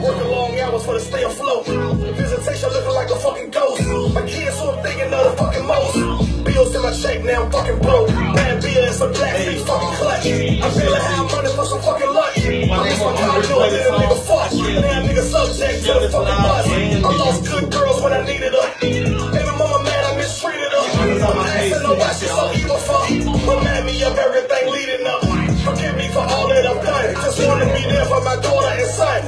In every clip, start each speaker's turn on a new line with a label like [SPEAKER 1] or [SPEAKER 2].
[SPEAKER 1] Working long hours for the stay afloat. Visitation looking like a fucking ghost. My kids who I'm thinking of the fucking most. Bills in my check, now I'm fucking broke. Bad beer and some black feet fucking clutch. I'm feeling how I'm running for some fucking lunch. I miss my car, know that a nigga fuck. Now nigga subject to the fucking bus. I lost good girls when I needed her. Baby mama mad, I mistreated her. I'm asking her why she's so evil for. Remind me of everything leading up. Forgive me for all that I've done. Just wanna be there for my daughter and son.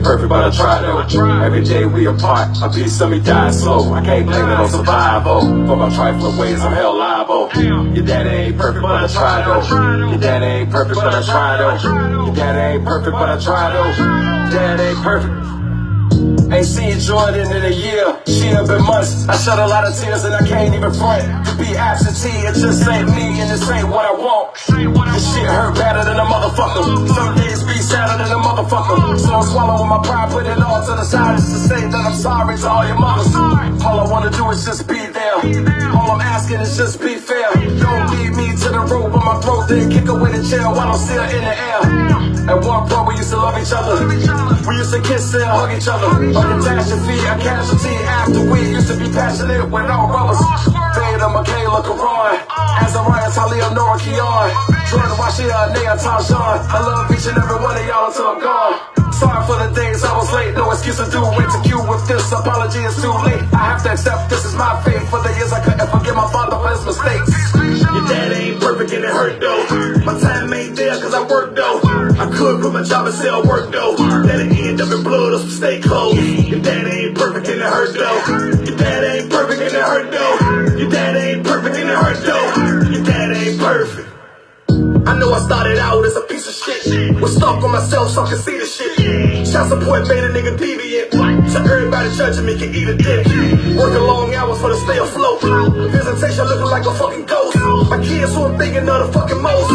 [SPEAKER 2] Perfect, but I try though. Every day we apart, a piece of me died slow. I can't blame it on survival. For my trifling ways, I'm held liable. Your daddy ain't perfect, but I try though. Your daddy ain't perfect, but I try though. Your daddy ain't perfect, but I try though. Dad ain't perfect. Ain't seen Jordan in a year, she have been months. I shed a lot of tears and I can't even front. To be absentee, it just ain't me and this ain't what I want. This shit hurt better than a motherfucker. Some days be sadder than a motherfucker. So I'm swallowing my pride, put it all to the side just to say that I'm sorry to all your mothers. All I wanna do is just be there. All I'm asking is just be fair. Don't lead me to the rope on my throat, then kick away the chair while I'm still in the air. At one point we used to love each other. We used to kiss and hug each other. A catastrophe, a casualty after we used to be passionate with our brothers. Vader, Michaela, Karan, Azariah, Talia, Nora, Keon, Jordan, Washia, Nea, Tajan. I love each and every one of y'all until I'm gone. Sorry for the days I was late, no excuse to do it to you with this apology is too late. I have to accept this is my fate. For the years I couldn't forgive my father for his mistakes.
[SPEAKER 1] Your dad ain't perfect and it hurt though. My time ain't there cause I work though. I could quit my job and sell work though. That'll end up in blood or some steak clothes. Your dad ain't perfect and it hurt though. Your dad ain't perfect and it hurt though. Your dad ain't perfect and it hurt though. Your dad ain't perfect. I know I started out as a piece of shit. Was stuck on myself so I could see the shit. Child support made a nigga deviant. So everybody judging me can eat a dick. Working long hours for the stay afloat. Visitation looking like a fucking ghost. My kids who I'm thinking of the fucking most.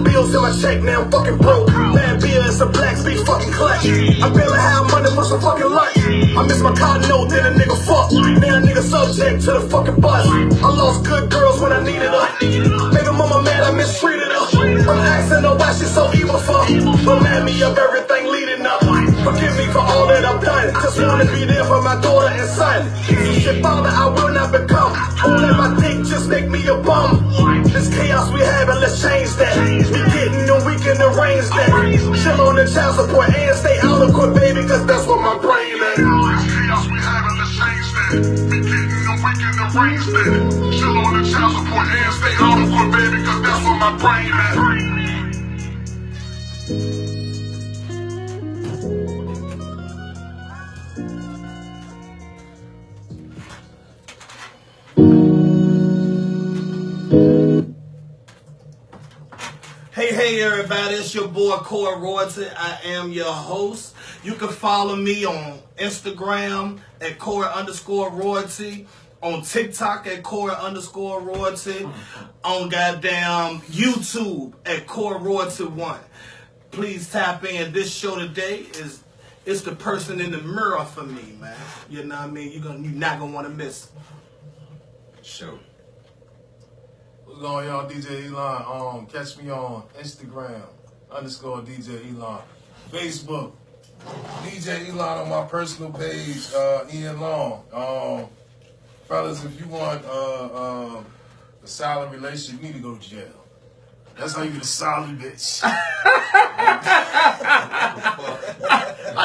[SPEAKER 1] Bills in my check, now I'm fucking broke. Bad beer and some blacks be fucking clutch. I'm feeling how I'm running for some fucking lunch. I miss my car note, then a nigga fuck. Now a nigga subject to the fucking bus. I lost good girls when I needed her. Baby mama mad, I mistreated her. I'm asking her why she's so evil for. Remind me of everything leading up. Forgive me for all that I've done. Just wanna be there for my daughter and son. Shit, father, I will not become. Don't let my dick just make me a bum. This chaos we having, let's change that. We getting and we can arrange that. Chill on the child support and stay out of court, baby, cause that's what my brain at.
[SPEAKER 3] This chaos we having, let's change that. We getting and we can arrange that. Chill on the child support and stay out of court, baby, cause that's what my brain at.
[SPEAKER 1] Hey everybody, it's your boy Core Royalty. I am your host. You can follow me on Instagram at Core_Royalty, on TikTok at Core_Royalty, on goddamn YouTube at Core Royalty 1. Please tap in. This show today it's the person in the mirror for me, man. You know what I mean? You're not gonna want to miss it.
[SPEAKER 4] Show. What's going on, DJ Elon? Catch me on Instagram _DJ Elon, Facebook DJ Elon on my personal page, Ian Long. Fellas, if you want a solid relationship, you need to go to jail. That's how you get a solid bitch.
[SPEAKER 1] I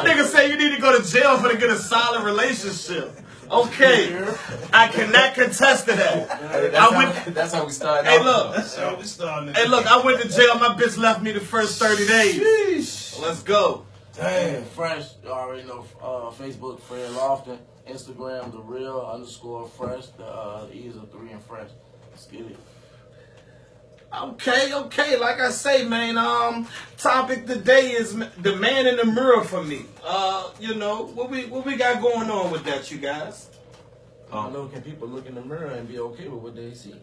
[SPEAKER 1] nigga say you need to go to jail for to get a solid relationship. Okay, I cannot contest to that.
[SPEAKER 5] That's how we started.
[SPEAKER 1] Hey, look. Hey, look. I went to jail. My bitch left me the first 30 days. Sheesh. Let's go.
[SPEAKER 5] Damn. Fresh. You already know. Facebook, Fred Lofton. Instagram, the real _fresh. The E's are 3 and fresh. Let's get it.
[SPEAKER 1] Okay. Like I say, man. Topic today is the man in the mirror for me. You know what we got going on with that, you guys.
[SPEAKER 5] I know. Can people look in the mirror and be okay with what they see?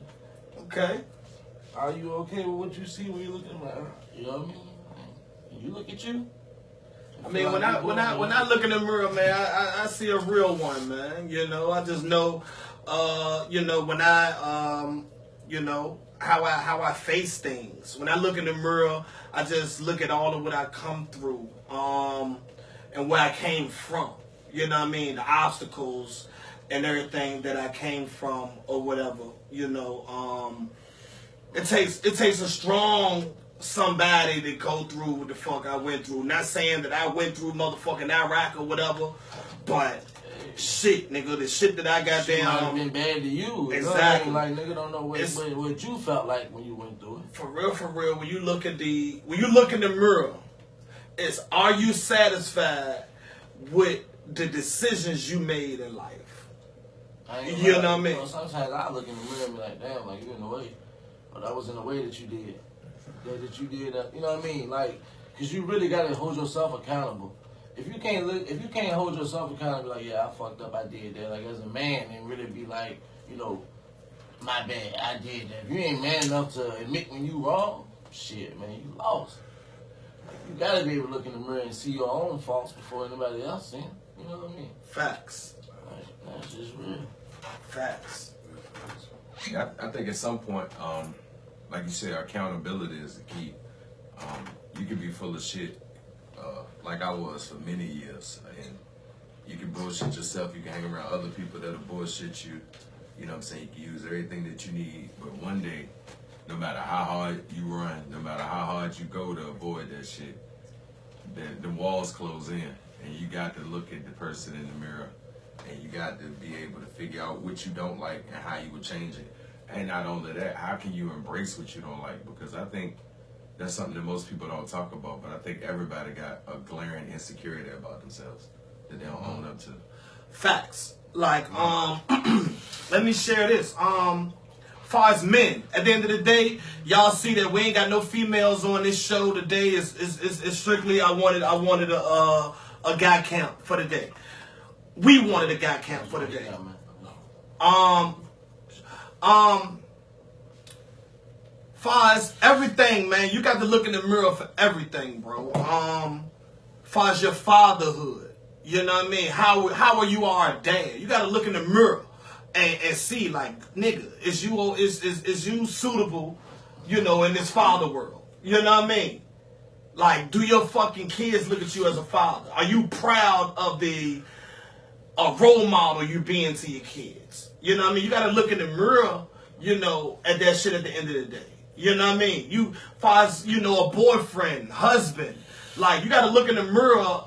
[SPEAKER 1] Okay.
[SPEAKER 5] Are you okay with what you see when you look in the mirror? You know what I mean? You look at you.
[SPEAKER 4] I mean, when I look in the mirror, man, I see a real one, man. You know, I just know, you know, when I, you know, how I face things. When I look in the mirror, I just look at all of what I come through, and where I came from. You know what I mean? The obstacles and everything that I came from or whatever. You know, it takes a strong somebody to go through what the fuck I went through. Not saying that I went through motherfucking Iraq or whatever, but shit, nigga, the shit that I got
[SPEAKER 5] Might have
[SPEAKER 4] down.
[SPEAKER 5] been bad to you.
[SPEAKER 4] Exactly.
[SPEAKER 5] You know what I mean? Like, nigga don't know what you felt like when you went through it.
[SPEAKER 4] For real, when you look in the mirror, it's, are you satisfied with the decisions you made in life? You know what I mean?
[SPEAKER 5] You know, sometimes I look in the mirror and be like, damn, like, you in the way. But that was in the way that you did. That you did, you know what I mean? Like, because you really got to hold yourself accountable. If you can't hold yourself accountable, like, yeah, I fucked up, I did that. Like, as a man, and really be like, you know, my bad, I did that. If you ain't man enough to admit when you wrong, shit, man, you lost. Like, you got to be able to look in the mirror and see your own faults before anybody else see them. You know what I mean?
[SPEAKER 4] Facts.
[SPEAKER 5] Like, that's just real.
[SPEAKER 4] Facts.
[SPEAKER 2] Yeah, I think at some point, like you said, accountability is the key. You can be full of shit, like I was for many years, and you can bullshit yourself. You can hang around other people that'll bullshit you. You know what I'm saying? You can use everything that you need, but one day, no matter how hard you run, no matter how hard you go to avoid that shit, the walls close in, and you got to look at the person in the mirror, and you got to be able to figure out what you don't like and how you would change it. And not only that, how can you embrace what you don't like? Because I think that's something that most people don't talk about, but I think everybody got a glaring insecurity about themselves that they don't own up to.
[SPEAKER 4] Facts. Like, let me share this. Far as men, at the end of the day, y'all see that we ain't got no females on this show today. It's strictly I wanted a guy count for the day. We wanted a guy count for the day. Far as everything, man, you got to look in the mirror for everything, bro. Far as your fatherhood, you know what I mean? How are you a dad? You got to look in the mirror and see, like, nigga, is you suitable, you know, in this father world? You know what I mean? Like, do your fucking kids look at you as a father? Are you proud of the role model you being to your kids? You know what I mean? You got to look in the mirror, you know, at that shit at the end of the day. You know what I mean? You, as you know, a boyfriend, husband, like, you got to look in the mirror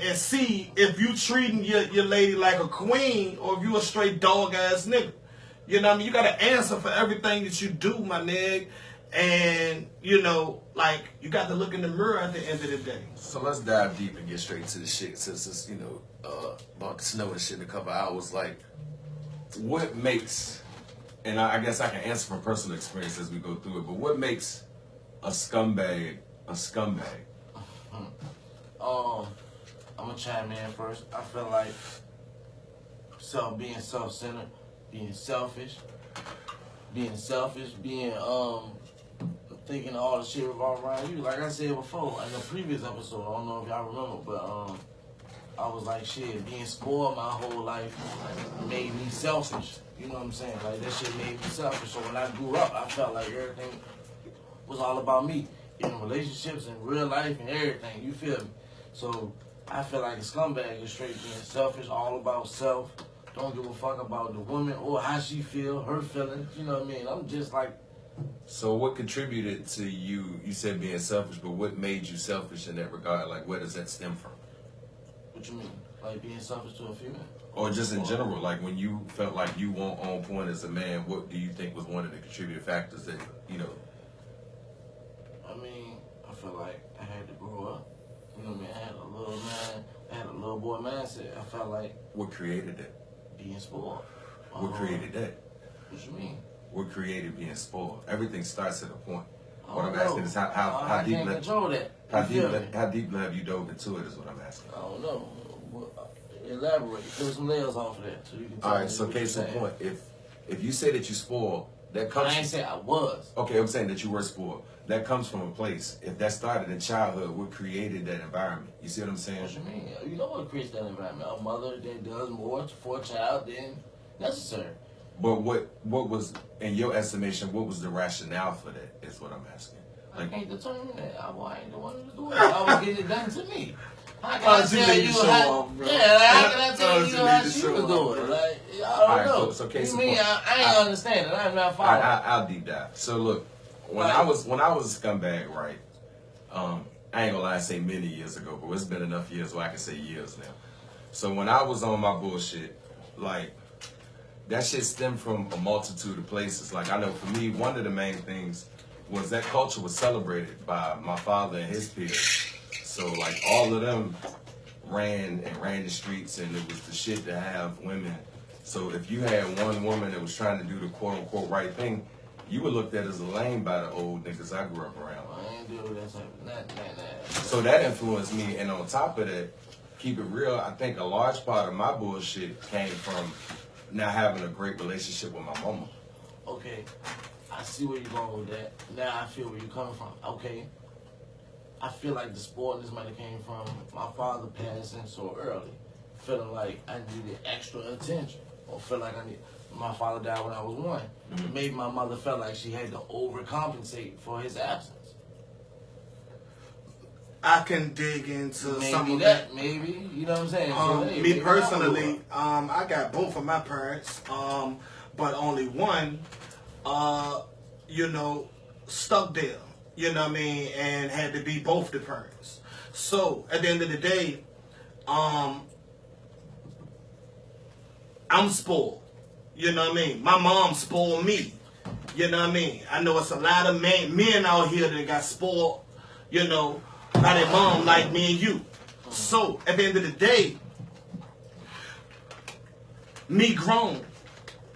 [SPEAKER 4] and see if you treating your lady like a queen or if you a straight dog-ass nigga. You know what I mean? You got to answer for everything that you do, my nigga. And, you know, like, you got to look in the mirror at the end of the day.
[SPEAKER 6] So let's dive deep and get straight to the shit, since it's, you know, about the snow and shit in a couple hours. Like,
[SPEAKER 2] What makes, and I guess I can answer from personal experience as we go through it, but what makes a scumbag a scumbag?
[SPEAKER 5] I'm gonna chime in first. I feel like being self-centered, being selfish, being thinking all the shit revolve around you. Like I said before in the previous episode, I don't know if y'all remember, but I was like, shit, being spoiled my whole life made me selfish. You know what I'm saying? Like, that shit made me selfish. So when I grew up, I felt like everything was all about me. In relationships and real life and everything, you feel me? So I feel like a scumbag is straight being selfish, all about self. Don't give a fuck about the woman or how she feel, her feelings. You know what I mean? I'm just like.
[SPEAKER 2] So what contributed to you said being selfish, but what made you selfish in that regard? Like, where does that stem from?
[SPEAKER 5] What you mean? Like being selfish to a female?
[SPEAKER 2] Or just in general, like when you felt like you weren't on point as a man, what do you think was one of the contributing factors that, you know?
[SPEAKER 5] I mean, I feel like I had to grow up. You know what I mean? I had a little boy mindset. I felt like.
[SPEAKER 2] What created that?
[SPEAKER 5] Being spoiled.
[SPEAKER 2] What created that?
[SPEAKER 5] What you mean?
[SPEAKER 2] What created being spoiled? Everything starts at a point.
[SPEAKER 5] I
[SPEAKER 2] What
[SPEAKER 5] don't
[SPEAKER 2] I'm
[SPEAKER 5] know.
[SPEAKER 2] asking is how deep
[SPEAKER 5] can't control that.
[SPEAKER 2] how deeply have you dove into it is what I'm asking.
[SPEAKER 5] I don't know. Elaborate. Put some layers off of that so you can tell
[SPEAKER 2] All right,
[SPEAKER 5] me
[SPEAKER 2] so
[SPEAKER 5] what
[SPEAKER 2] case
[SPEAKER 5] you're
[SPEAKER 2] in
[SPEAKER 5] saying.
[SPEAKER 2] point, if you say that you spoiled, that comes.
[SPEAKER 5] I ain't say I was.
[SPEAKER 2] Okay, I'm saying that you were spoiled. that comes from a place. If that started in childhood, what created that environment? You see what I'm saying?
[SPEAKER 5] What you mean? You know what creates that environment? A mother that does more for a child than necessary.
[SPEAKER 2] But what was, in your estimation, what was the rationale for that? Is what I'm asking.
[SPEAKER 5] I can't determine that. I ain't the one to do it. I was getting it done to me. How can I
[SPEAKER 7] you
[SPEAKER 5] tell
[SPEAKER 7] need
[SPEAKER 5] you
[SPEAKER 7] to show
[SPEAKER 5] how?
[SPEAKER 7] off, bro.
[SPEAKER 5] Yeah, like, how can I tell
[SPEAKER 7] You
[SPEAKER 5] you
[SPEAKER 7] need
[SPEAKER 5] how
[SPEAKER 7] to
[SPEAKER 5] she
[SPEAKER 7] show
[SPEAKER 5] was
[SPEAKER 7] off,
[SPEAKER 5] doing?
[SPEAKER 7] bro.
[SPEAKER 5] Like, I
[SPEAKER 2] Alright,
[SPEAKER 5] don't know.
[SPEAKER 2] so case
[SPEAKER 5] You
[SPEAKER 2] in
[SPEAKER 5] mean
[SPEAKER 2] point.
[SPEAKER 5] I ain't understanding? I'm not following.
[SPEAKER 2] I'll deep dive. So look, when
[SPEAKER 5] Right.
[SPEAKER 2] I was a scumbag, right? I ain't gonna lie, I say many years ago, but it's been enough years where I can say years now. So when I was on my bullshit, like that shit stemmed from a multitude of places. Like I know for me, one of the main things was that culture was celebrated by my father and his peers. So like all of them ran the streets, and it was the shit to have women. So if you had one woman that was trying to do the quote unquote right thing, you were looked at as a lame by the old niggas I grew up around.
[SPEAKER 5] I ain't doing that type of nothing.
[SPEAKER 2] So that influenced me, and on top of that, keep it real, I think a large part of my bullshit came from not having a great relationship with my mama.
[SPEAKER 5] Okay, I see where you're going with that. Now I feel where you're coming from. Okay, I feel like the spoiledness might have came from my father passing so early, feeling like I needed extra attention, or feel like my father died when I was 1.
[SPEAKER 2] Mm-hmm.
[SPEAKER 5] Maybe my mother felt like she had to overcompensate for his absence.
[SPEAKER 7] I can dig into
[SPEAKER 5] Maybe
[SPEAKER 7] some of that.
[SPEAKER 5] Maybe, you know what I'm saying? So, hey,
[SPEAKER 7] Me
[SPEAKER 5] maybe
[SPEAKER 7] personally, I got both of my parents, but only one, you know, stuck there. You know what I mean? And had to be both the parents. So at the end of the day, I'm spoiled. You know what I mean? My mom spoiled me. You know what I mean? I know it's a lot of men out here that got spoiled, you know, by their mom like me and you. So at the end of the day, me grown,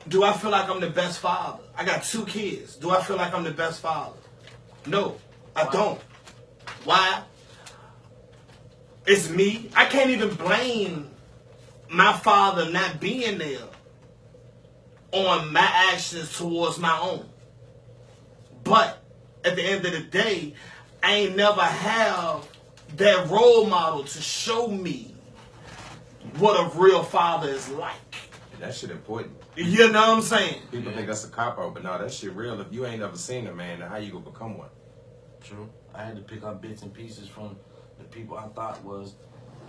[SPEAKER 7] do I feel like I'm the best father? I got 2 kids. Do I feel like I'm the best father? No, I don't. Why? It's me. I can't even blame my father not being there on my actions towards my own. But at the end of the day, I ain't never have that role model to show me what a real father is like.
[SPEAKER 2] And that shit important.
[SPEAKER 7] You know what I'm saying?
[SPEAKER 2] People think that's a cop-out, but no, that shit real. If you ain't ever seen a man, then how you gonna become one?
[SPEAKER 5] True. I had to pick up bits and pieces from the people I thought was,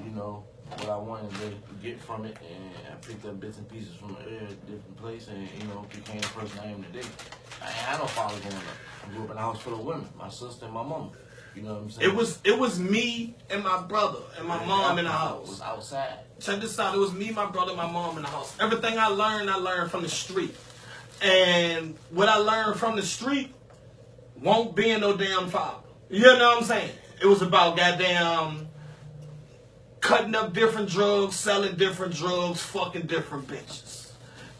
[SPEAKER 5] you know, what I wanted to get from it, and I picked up bits and pieces from a different place, and you know, became the person I am today. I ain't had no father growing up. I grew up in a house full of women, my sister and my mama. You know what I'm saying?
[SPEAKER 7] It was me and my brother and my mom in the
[SPEAKER 5] It
[SPEAKER 7] house.
[SPEAKER 5] was outside.
[SPEAKER 7] Check this out. It was me, my brother, and my mom in the house. Everything I learned from the street. And what I learned from the street won't be no damn father. You know what I'm saying? It was about goddamn cutting up different drugs, selling different drugs, fucking different bitches.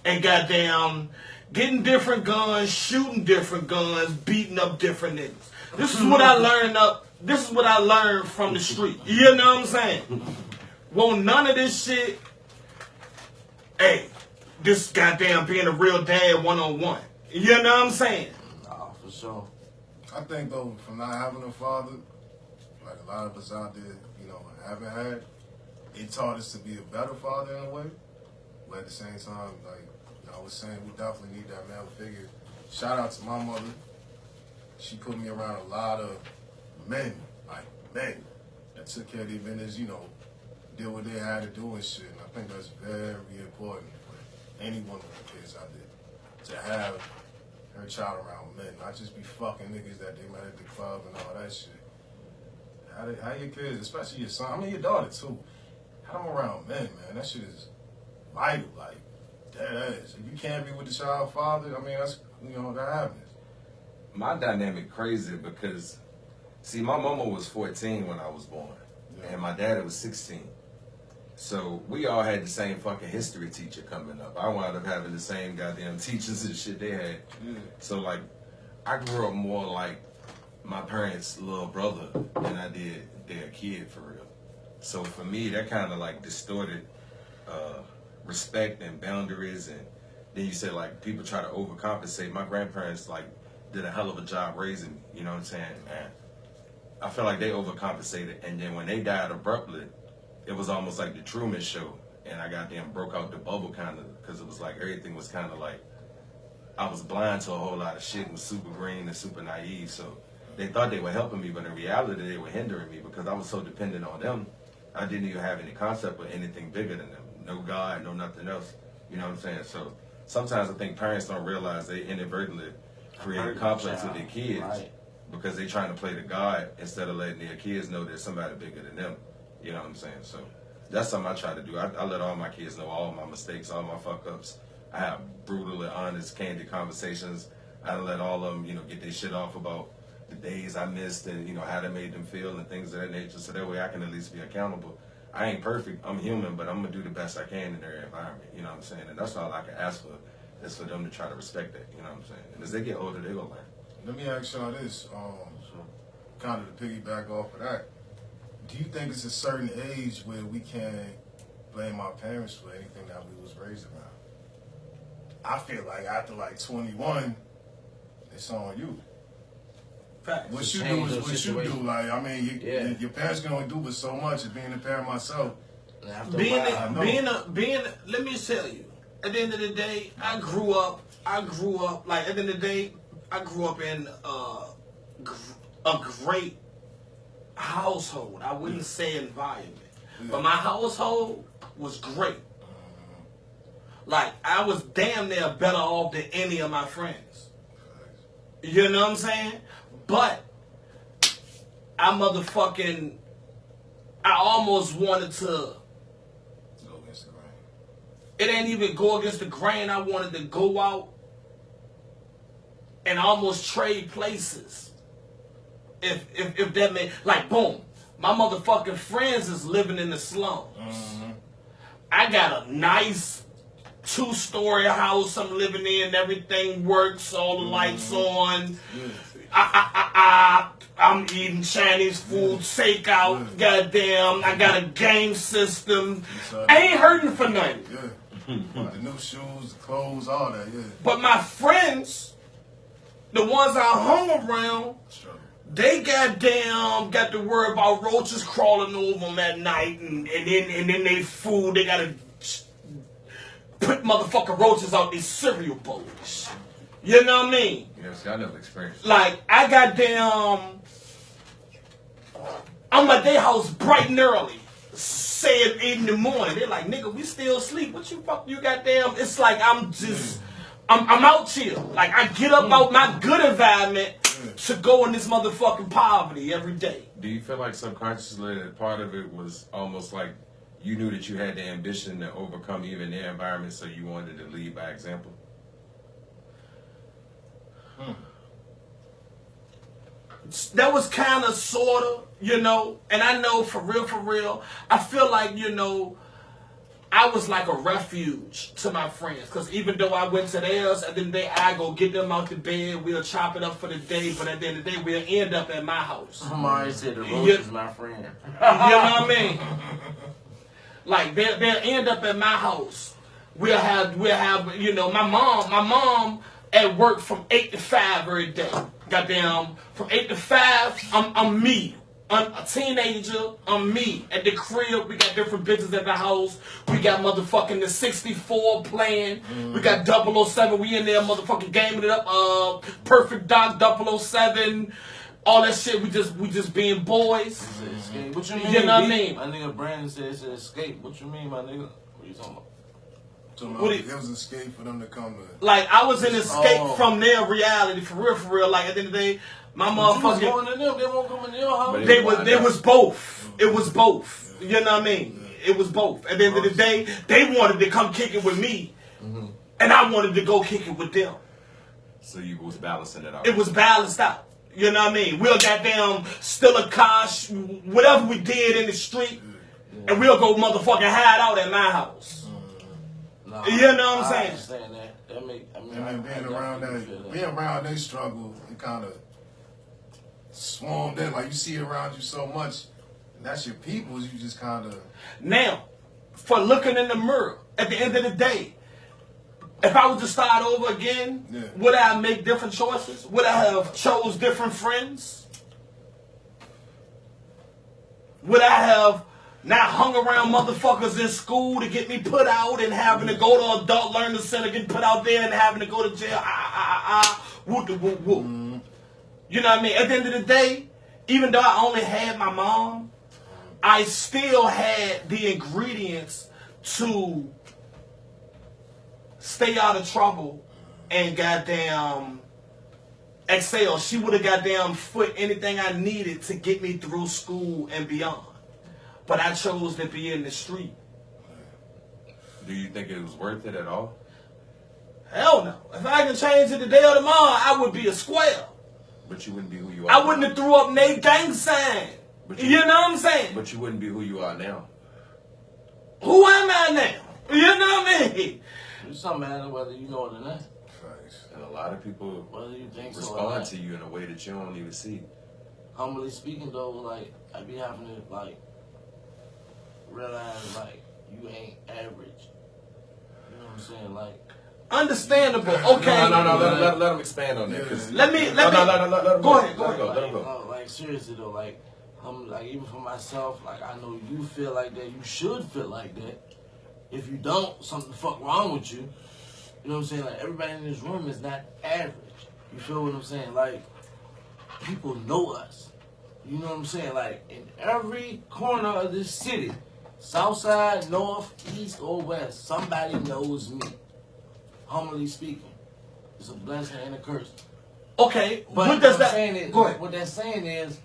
[SPEAKER 7] And goddamn getting different guns, shooting different guns, beating up different niggas. This is what I learned from the street. You know what I'm saying? Won't none of this shit, hey, this goddamn being a real dad one-on-one. You know what I'm saying?
[SPEAKER 5] Nah, for sure.
[SPEAKER 4] I think though, from not having a father, like a lot of us out there, you know, haven't had, it taught us to be a better father in a way. But at the same time, like I was saying, we definitely need that male figure. Shout out to my mother. She put me around a lot of men, like men, that took care of their business, you know, did what they had to do and shit. And I think that's very important for any woman with kids out there to have her child around men, not just be fucking niggas that they met at the club and all that shit. How your kids, especially your son, I mean your daughter too, have them around men, man. That shit is vital, like that is. If you can't be with the child father, I mean that's, you know, that happens.
[SPEAKER 2] My dynamic crazy because, see, my mama was 14 when I was born, and my daddy was 16. So we all had the same fucking history teacher coming up. I wound up having the same goddamn teachers and shit they had. So like, I grew up more like my parents' little brother than I did their kid for real. So for me, that kind of like distorted respect and boundaries. And then you said like people try to overcompensate. My grandparents, like,
[SPEAKER 6] did a hell of a job raising me. You know what I'm saying? And I feel like they overcompensated. And then when they died abruptly, it was almost like the Truman Show. And I goddamn broke out the bubble kind of, because it was like everything was kind of like, I was blind to a whole lot of shit and was super green and super naive. So they thought they were helping me, but in reality they were hindering me because I was so dependent on them. I didn't even have any concept of anything bigger than them. No God, no nothing else. You know what I'm saying? So sometimes I think parents don't realize they inadvertently create a complex with their kids because they trying to play the God instead of letting their kids know there's somebody bigger than them. You know what I'm saying? So that's something I try to do. I let all my kids know all my mistakes, all my fuck ups. I have brutally honest, candid conversations. I let all of them, get their shit off about the days I missed and, how that made them feel and things of that nature. So that way I can at least be accountable. I ain't perfect. I'm human, but I'm going to do the best I can in their environment. You know what I'm saying? And that's all I can ask for is for them to try to respect that. You know what I'm saying? And as they get older, they going to learn.
[SPEAKER 4] Let me ask y'all this, kind of to piggyback off of that. Do you think it's a certain age where we can't blame our parents for anything that we was raised around? I feel like after like 21, it's on you.
[SPEAKER 7] Facts.
[SPEAKER 4] What you do is what you do. Like, I mean, your parents can only do but so much. As being a parent myself,
[SPEAKER 7] let me tell you, at the end of the day, I grew up, like, at the end of the day, I grew up in a great household. I wouldn't say environment, but my household was great. Like, I was damn near better off than any of my friends. You know what I'm saying? But I almost wanted to
[SPEAKER 4] go against the grain.
[SPEAKER 7] It ain't even go against the grain. I wanted to go out and almost trade places. If that meant, like, boom, my motherfucking friends is living in the slums.
[SPEAKER 4] Mm-hmm.
[SPEAKER 7] I got a nice 2-story house I'm living in. Everything works. All the lights on. I'm eating Chinese food, takeout. Goddamn, I got a game system. I ain't hurting for nothing.
[SPEAKER 4] The new shoes, the clothes, all that.
[SPEAKER 7] But my friends, the ones I hung around, they goddamn got to worry about roaches crawling over them at night, and then they food, they gotta put motherfucking roaches out these cereal bowls. You know what I mean?
[SPEAKER 6] Yes, I never experienced.
[SPEAKER 7] Like, I goddamn, I'm at their house bright and early, say at 8 in the morning. They're like, nigga, we still asleep. What you goddamn? It's like I'm out here. Like, I get up out my good environment to go in this motherfucking poverty every day.
[SPEAKER 6] Do you feel like subconsciously that part of it was almost like you knew that you had the ambition to overcome even their environment, so you wanted to lead by example?
[SPEAKER 7] That was kind of, sort of, and I know for real, I feel like, I was like a refuge to my friends. Because even though I went to theirs, at the end of the day, I go get them out the bed, we'll chop it up for the day, but at the end of the day, we'll end up at my house.
[SPEAKER 5] Amari said the roach is my friend.
[SPEAKER 7] You know what I mean? Like, they'll end up at my house. We'll have, my mom at work from 8 to 5 every day. Goddamn, from 8 to 5, I'm me. I'm a teenager, I'm me. At the crib, we got different bitches at the house. We got motherfucking the 64 playing. We got 007, we in there motherfucking gaming it up. Perfect Doc 007. All that shit, we just being boys.
[SPEAKER 5] Escape. What you mean?
[SPEAKER 7] You know what I mean?
[SPEAKER 5] My nigga Brandon said it's an escape. What you mean, my nigga? What you talking about?
[SPEAKER 4] It was an escape for them to come in.
[SPEAKER 7] Like, I was an escape from their reality, for real. Like, at the end of the day, my motherfucking...
[SPEAKER 5] going to them, they won't come in your house.
[SPEAKER 7] They was both. It was both. You know what I mean? It was both. At the end of the day, they wanted to come kick it with me, and I wanted to go kick it with them.
[SPEAKER 6] So you was balancing it out.
[SPEAKER 7] It was balanced out. You know what I mean? We'll goddamn steal a car, whatever we did in the street, and we'll go motherfucking hide out at my house.
[SPEAKER 5] Nah,
[SPEAKER 7] you know what I'm saying?
[SPEAKER 5] I understand that.
[SPEAKER 4] Being around they struggle, it kind of swarmed in. Like, you see around you so much, and that's your peoples, you just kind of...
[SPEAKER 7] Now, for looking in the mirror, at the end of the day, If I was to start over again, would I make different choices? Would I have chose different friends? Would I have not hung around motherfuckers in school to get me put out and having to go to adult learning center, get put out there and having to go to jail? Whoop de whoop whoop. You know what I mean? At the end of the day, even though I only had my mom, I still had the ingredients to stay out of trouble and goddamn excel. She would have goddamn put anything I needed to get me through school and beyond. But I chose to be in the street.
[SPEAKER 6] Do you think it was worth it at all?
[SPEAKER 7] Hell no. If I can change it today or tomorrow, I would be a square.
[SPEAKER 6] But you wouldn't be who you are.
[SPEAKER 7] I wouldn't have threw up Nate gang sign. You know what I'm saying?
[SPEAKER 6] But you wouldn't be who you are now.
[SPEAKER 7] Who am I now? You know what I mean?
[SPEAKER 5] It doesn't matter whether you know it or not.
[SPEAKER 6] And a lot of people
[SPEAKER 5] Whether you think so or
[SPEAKER 6] respond
[SPEAKER 5] not.
[SPEAKER 6] to you in a way that you don't even see.
[SPEAKER 5] Humbly speaking though, like I be having to like realize like you ain't average. You know what I'm saying? Like
[SPEAKER 7] Understandable. Okay.
[SPEAKER 6] No. Let him expand on that. 'Cause
[SPEAKER 7] Let me.
[SPEAKER 6] let him
[SPEAKER 7] Go ahead.
[SPEAKER 6] Let him go.
[SPEAKER 5] no, like seriously though, like I'm like even for myself, like I know you feel like that. You should feel like that. If you don't, something the fuck wrong with you. You know what I'm saying? Like everybody in this room is not average. You feel what I'm saying? Like people know us. You know what I'm saying? Like in every corner of this city, south side, north, east, or west, somebody knows me. Humbly speaking, it's a blessing and a curse.
[SPEAKER 7] Okay.
[SPEAKER 5] But
[SPEAKER 7] What does that?
[SPEAKER 5] saying is,
[SPEAKER 7] Go ahead.
[SPEAKER 5] what that's saying is,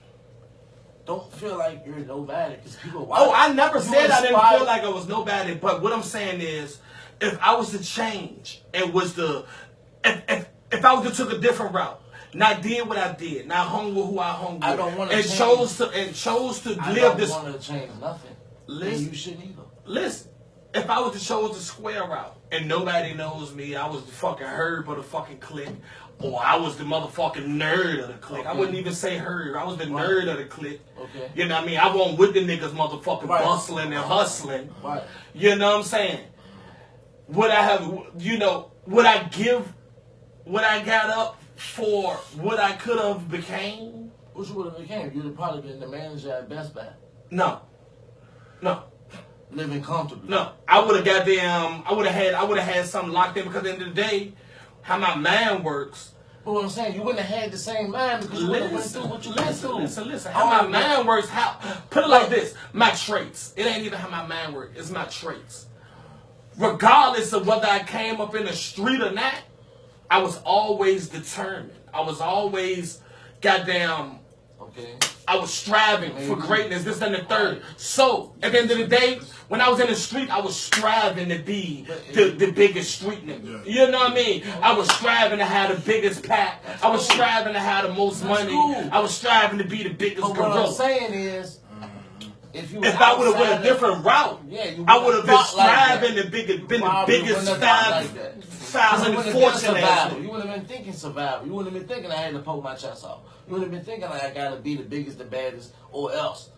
[SPEAKER 5] don't feel like you're nobody because people.
[SPEAKER 7] Oh, I never
[SPEAKER 5] you
[SPEAKER 7] said I didn't
[SPEAKER 5] inspire-
[SPEAKER 7] feel like I was nobody. But what I'm saying is, if I was to change and was to, if I was to took a different route, not did what I did, not hung with who I hung with,
[SPEAKER 5] I don't wanna
[SPEAKER 7] and
[SPEAKER 5] change.
[SPEAKER 7] chose to
[SPEAKER 5] I
[SPEAKER 7] live
[SPEAKER 5] don't
[SPEAKER 7] this.
[SPEAKER 5] want to change nothing.
[SPEAKER 7] Listen.
[SPEAKER 5] And you shouldn't either.
[SPEAKER 7] Listen, if I was to chose the square route and nobody knows me, I was the fucking herd of the fucking clique, or I was the motherfucking nerd of the clique. I
[SPEAKER 5] Okay.
[SPEAKER 7] wouldn't even say herd. I was the
[SPEAKER 5] Right.
[SPEAKER 7] nerd of the clique.
[SPEAKER 5] Okay.
[SPEAKER 7] You know what I mean? I wasn't with the niggas motherfucking
[SPEAKER 5] Right.
[SPEAKER 7] bustling and hustling.
[SPEAKER 5] Right.
[SPEAKER 7] You know what I'm saying? Would I have, would I give what I got up for what I could have became?
[SPEAKER 5] What you would have became? You'd have probably been the manager at Best Buy,
[SPEAKER 7] No.
[SPEAKER 5] living comfortably.
[SPEAKER 7] No, I would have had something locked in because at the end of the day, how my mind works.
[SPEAKER 5] But what I'm saying, you wouldn't have had the same mind because you wouldn't have went through what you went through.
[SPEAKER 7] Listen. How my mind works, put it like this, my traits. It ain't even how my mind works, it's my traits. Regardless of whether I came up in the street or not, I was always determined. I was always goddamn.
[SPEAKER 5] Okay.
[SPEAKER 7] I was striving for greatness, this and the third. So, at the end of the day, when I was in the street, I was striving to be the biggest street nigga. You know what I mean? I was striving to have the biggest pack. I was striving to have the most money.
[SPEAKER 5] cool.
[SPEAKER 7] I was striving to be the biggest
[SPEAKER 5] But what I'm
[SPEAKER 7] gorilla.
[SPEAKER 5] saying is, if
[SPEAKER 7] I would have went a different route,
[SPEAKER 5] yeah, you
[SPEAKER 7] I would have been
[SPEAKER 5] thought like that.
[SPEAKER 7] striving to been the
[SPEAKER 5] Probably
[SPEAKER 7] biggest
[SPEAKER 5] wouldn't have thought like that.
[SPEAKER 7] thousand
[SPEAKER 5] You
[SPEAKER 7] and
[SPEAKER 5] wouldn't have been
[SPEAKER 7] fortune
[SPEAKER 5] survival.
[SPEAKER 7] ass.
[SPEAKER 5] You wouldn't have been thinking survival. You wouldn't have been thinking I had to poke my chest off. You wouldn't have been thinking like I gotta be the biggest, the baddest, or else.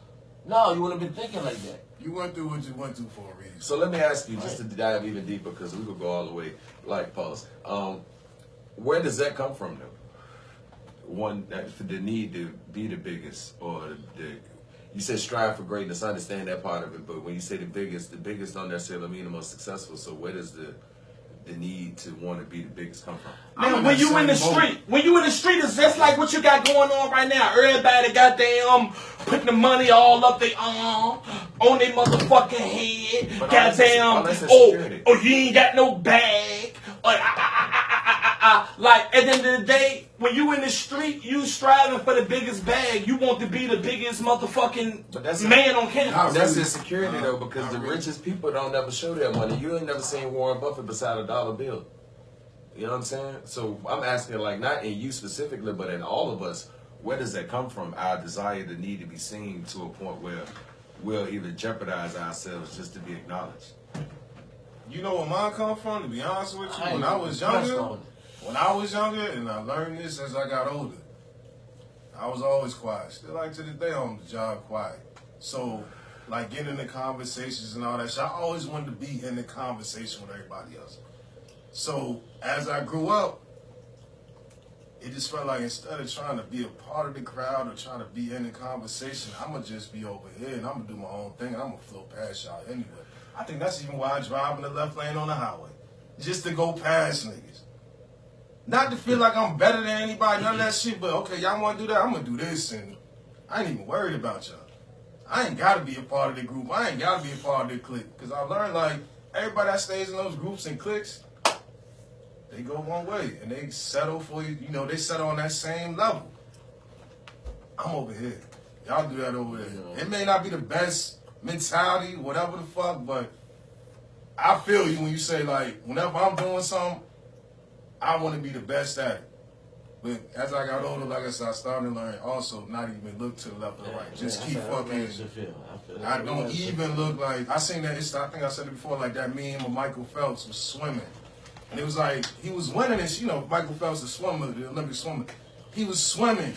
[SPEAKER 5] No, you wouldn't have been thinking like that.
[SPEAKER 4] You went through what you went through for a reason.
[SPEAKER 6] So let me ask you, just to dive even deeper, because we could go all the way, like, pause. Where does that come from, though? For the need to be the biggest, or you said strive for greatness. I understand that part of it, but when you say the biggest don't necessarily mean the most successful. So where does the need to want to be the biggest come from?
[SPEAKER 7] Man, when you in the street, it's just like what you got going on right now. Everybody goddamn putting the money all up their arm, on their motherfucking head.
[SPEAKER 6] But
[SPEAKER 7] Goddamn,
[SPEAKER 6] unless it's security.
[SPEAKER 7] you ain't got no bag. Like at the end of the day, when you in the street, you striving for the biggest bag. You want to be the biggest motherfucking man on campus.
[SPEAKER 6] That's insecurity though, because the richest people don't never show their money. You ain't never seen Warren Buffett beside a dollar bill. You know what I'm saying? So I'm asking, like, not in you specifically, but in all of us, where does that come from? Our desire to need to be seen to a point where we'll even jeopardize ourselves just to be acknowledged.
[SPEAKER 4] You know where mine come from, to be honest with you?
[SPEAKER 5] I
[SPEAKER 4] When
[SPEAKER 5] ain't
[SPEAKER 4] I was
[SPEAKER 5] impressed
[SPEAKER 4] younger,
[SPEAKER 5] on it.
[SPEAKER 4] and I learned this as I got older, I was always quiet. Still like to this day on the job quiet. So, like getting into conversations and all that shit, I always wanted to be in the conversation with everybody else. So as I grew up, it just felt like instead of trying to be a part of the crowd or trying to be in the conversation, I'm going to just be over here and I'm going to do my own thing and I'm going to flow past y'all anyway. I think that's even why I drive in the left lane on the highway. Just to go past niggas. Not to feel like I'm better than anybody, none of that shit, but okay, y'all want to do that? I'm going to do this, and I ain't even worried about y'all. I ain't got to be a part of the group. I ain't got to be a part of the clique. Because I learned, like, everybody that stays in those groups and cliques, they go one way, and they settle for you. You know, they settle on that same level. I'm over here. Y'all do that over there. It may not be the best mentality, whatever the fuck, but I feel you when you say, like, whenever I'm doing something, I want to be the best at it. But as I got older, like I said, I started to learn also not even look to the left or the right. Just keep fucking. I don't even look like. I seen that. I think I said it before, like that meme of Michael Phelps was swimming. And it was like, he was winning this, you know, Michael Phelps, the swimmer, the Olympic swimmer. He was swimming.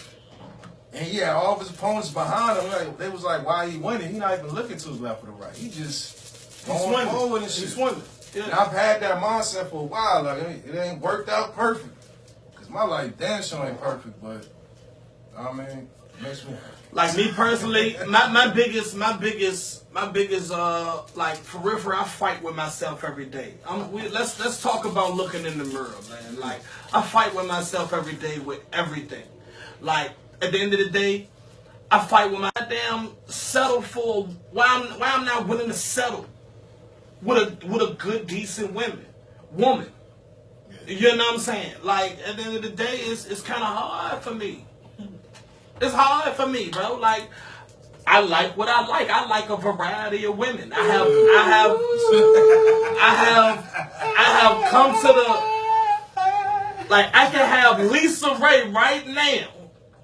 [SPEAKER 4] And he had all of his opponents behind him. Like, they was like, why he winning? He not even looking to his left or the right. He just going forward and shit. He's swimming. Yeah. And I've had that mindset for a while. Like, it ain't worked out perfect. Because my life damn sure ain't perfect, but, I mean, it makes me happy.
[SPEAKER 7] Like me personally, my biggest, like for real, I fight with myself every day. Let's talk about looking in the mirror, man. Like I fight with myself every day with everything. Like at the end of the day, I fight with my damn settle for why I'm not willing to settle with a good, decent woman. You know what I'm saying? Like at the end of the day, it's kind of hard for me. It's hard for me, bro. Like, I like what I like. I like a variety of women. I have come to the, like, I can have Lisa Ray right now,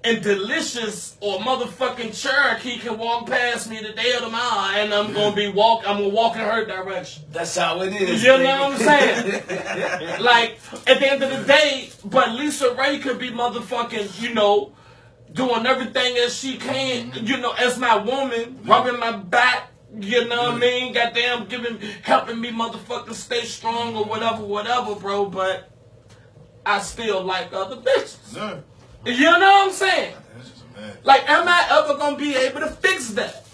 [SPEAKER 7] and Delicious or motherfucking Cherokee can walk past me today or tomorrow, and I'm gonna walk in her direction.
[SPEAKER 5] That's how it is.
[SPEAKER 7] You know what I'm saying? Like, at the end of the day, but Lisa Ray could be motherfucking, you know, doing everything as she can, you know, as my woman, rubbing my back, you know what I mean? Goddamn, helping me motherfucking stay strong or whatever, bro. But I still like other bitches. You know what I'm saying? Like, am I ever gonna be able to fix that?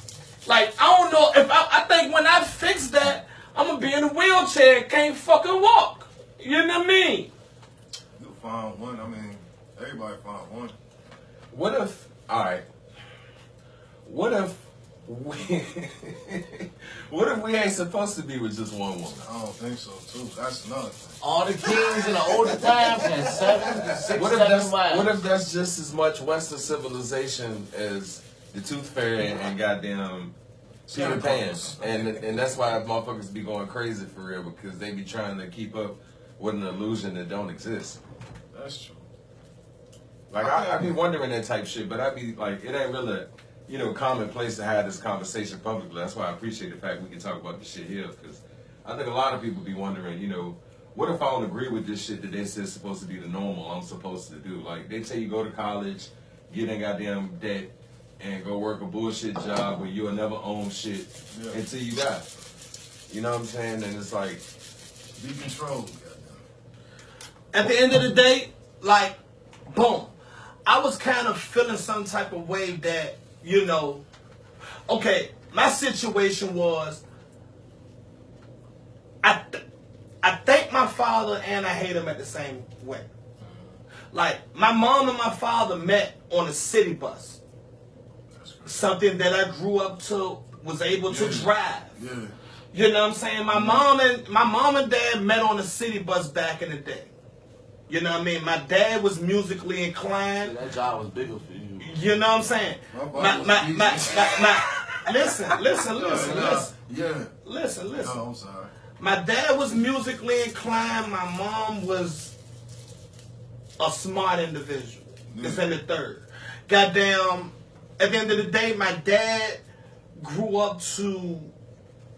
[SPEAKER 7] Like, I don't know if I think when I fix that, I'm gonna be in a wheelchair and can't fucking walk. You know what I mean?
[SPEAKER 4] You'll find one. I mean, everybody find one.
[SPEAKER 6] What if, all right, what if we ain't supposed to be with just one woman?
[SPEAKER 4] I don't think so, too. That's another thing.
[SPEAKER 5] All the kings in the older times had 7 to 6,
[SPEAKER 6] What
[SPEAKER 5] 7 wives.
[SPEAKER 6] if that's just as much Western civilization as the Tooth Fairy and goddamn Peter Pan? And that's why motherfuckers be going crazy for real, because they be trying to keep up with an illusion that don't exist.
[SPEAKER 4] That's true.
[SPEAKER 6] Like, I be wondering that type shit, but I be like, it ain't really, you know, commonplace to have this conversation publicly. That's why I appreciate the fact we can talk about this shit here, because I think a lot of people be wondering, you know, what if I don't agree with this shit that they say is supposed to be the normal I'm supposed to do? Like, they tell you go to college, get in goddamn debt, and go work a bullshit job where you'll never own shit until you die. You know what I'm saying? And it's like,
[SPEAKER 4] be controlled, goddamn.
[SPEAKER 7] At the end of the day, like, boom. I was kind of feeling some type of way that, you know, okay, my situation was, I thank my father and I hate him at the same way. Like, my mom and my father met on a city bus. Something that I grew up to, was able to drive.
[SPEAKER 4] Yeah.
[SPEAKER 7] You know what I'm saying? My mom and dad met on a city bus back in the day. You know what I mean? My dad was musically inclined.
[SPEAKER 5] That job was bigger for you.
[SPEAKER 7] You know what I'm saying? Listen.
[SPEAKER 4] Yeah.
[SPEAKER 7] Listen.
[SPEAKER 4] No, I'm sorry.
[SPEAKER 7] My dad was musically inclined. My mom was a smart individual.
[SPEAKER 4] Yeah.
[SPEAKER 7] It's in the third. Goddamn, at the end of the day, my dad grew up to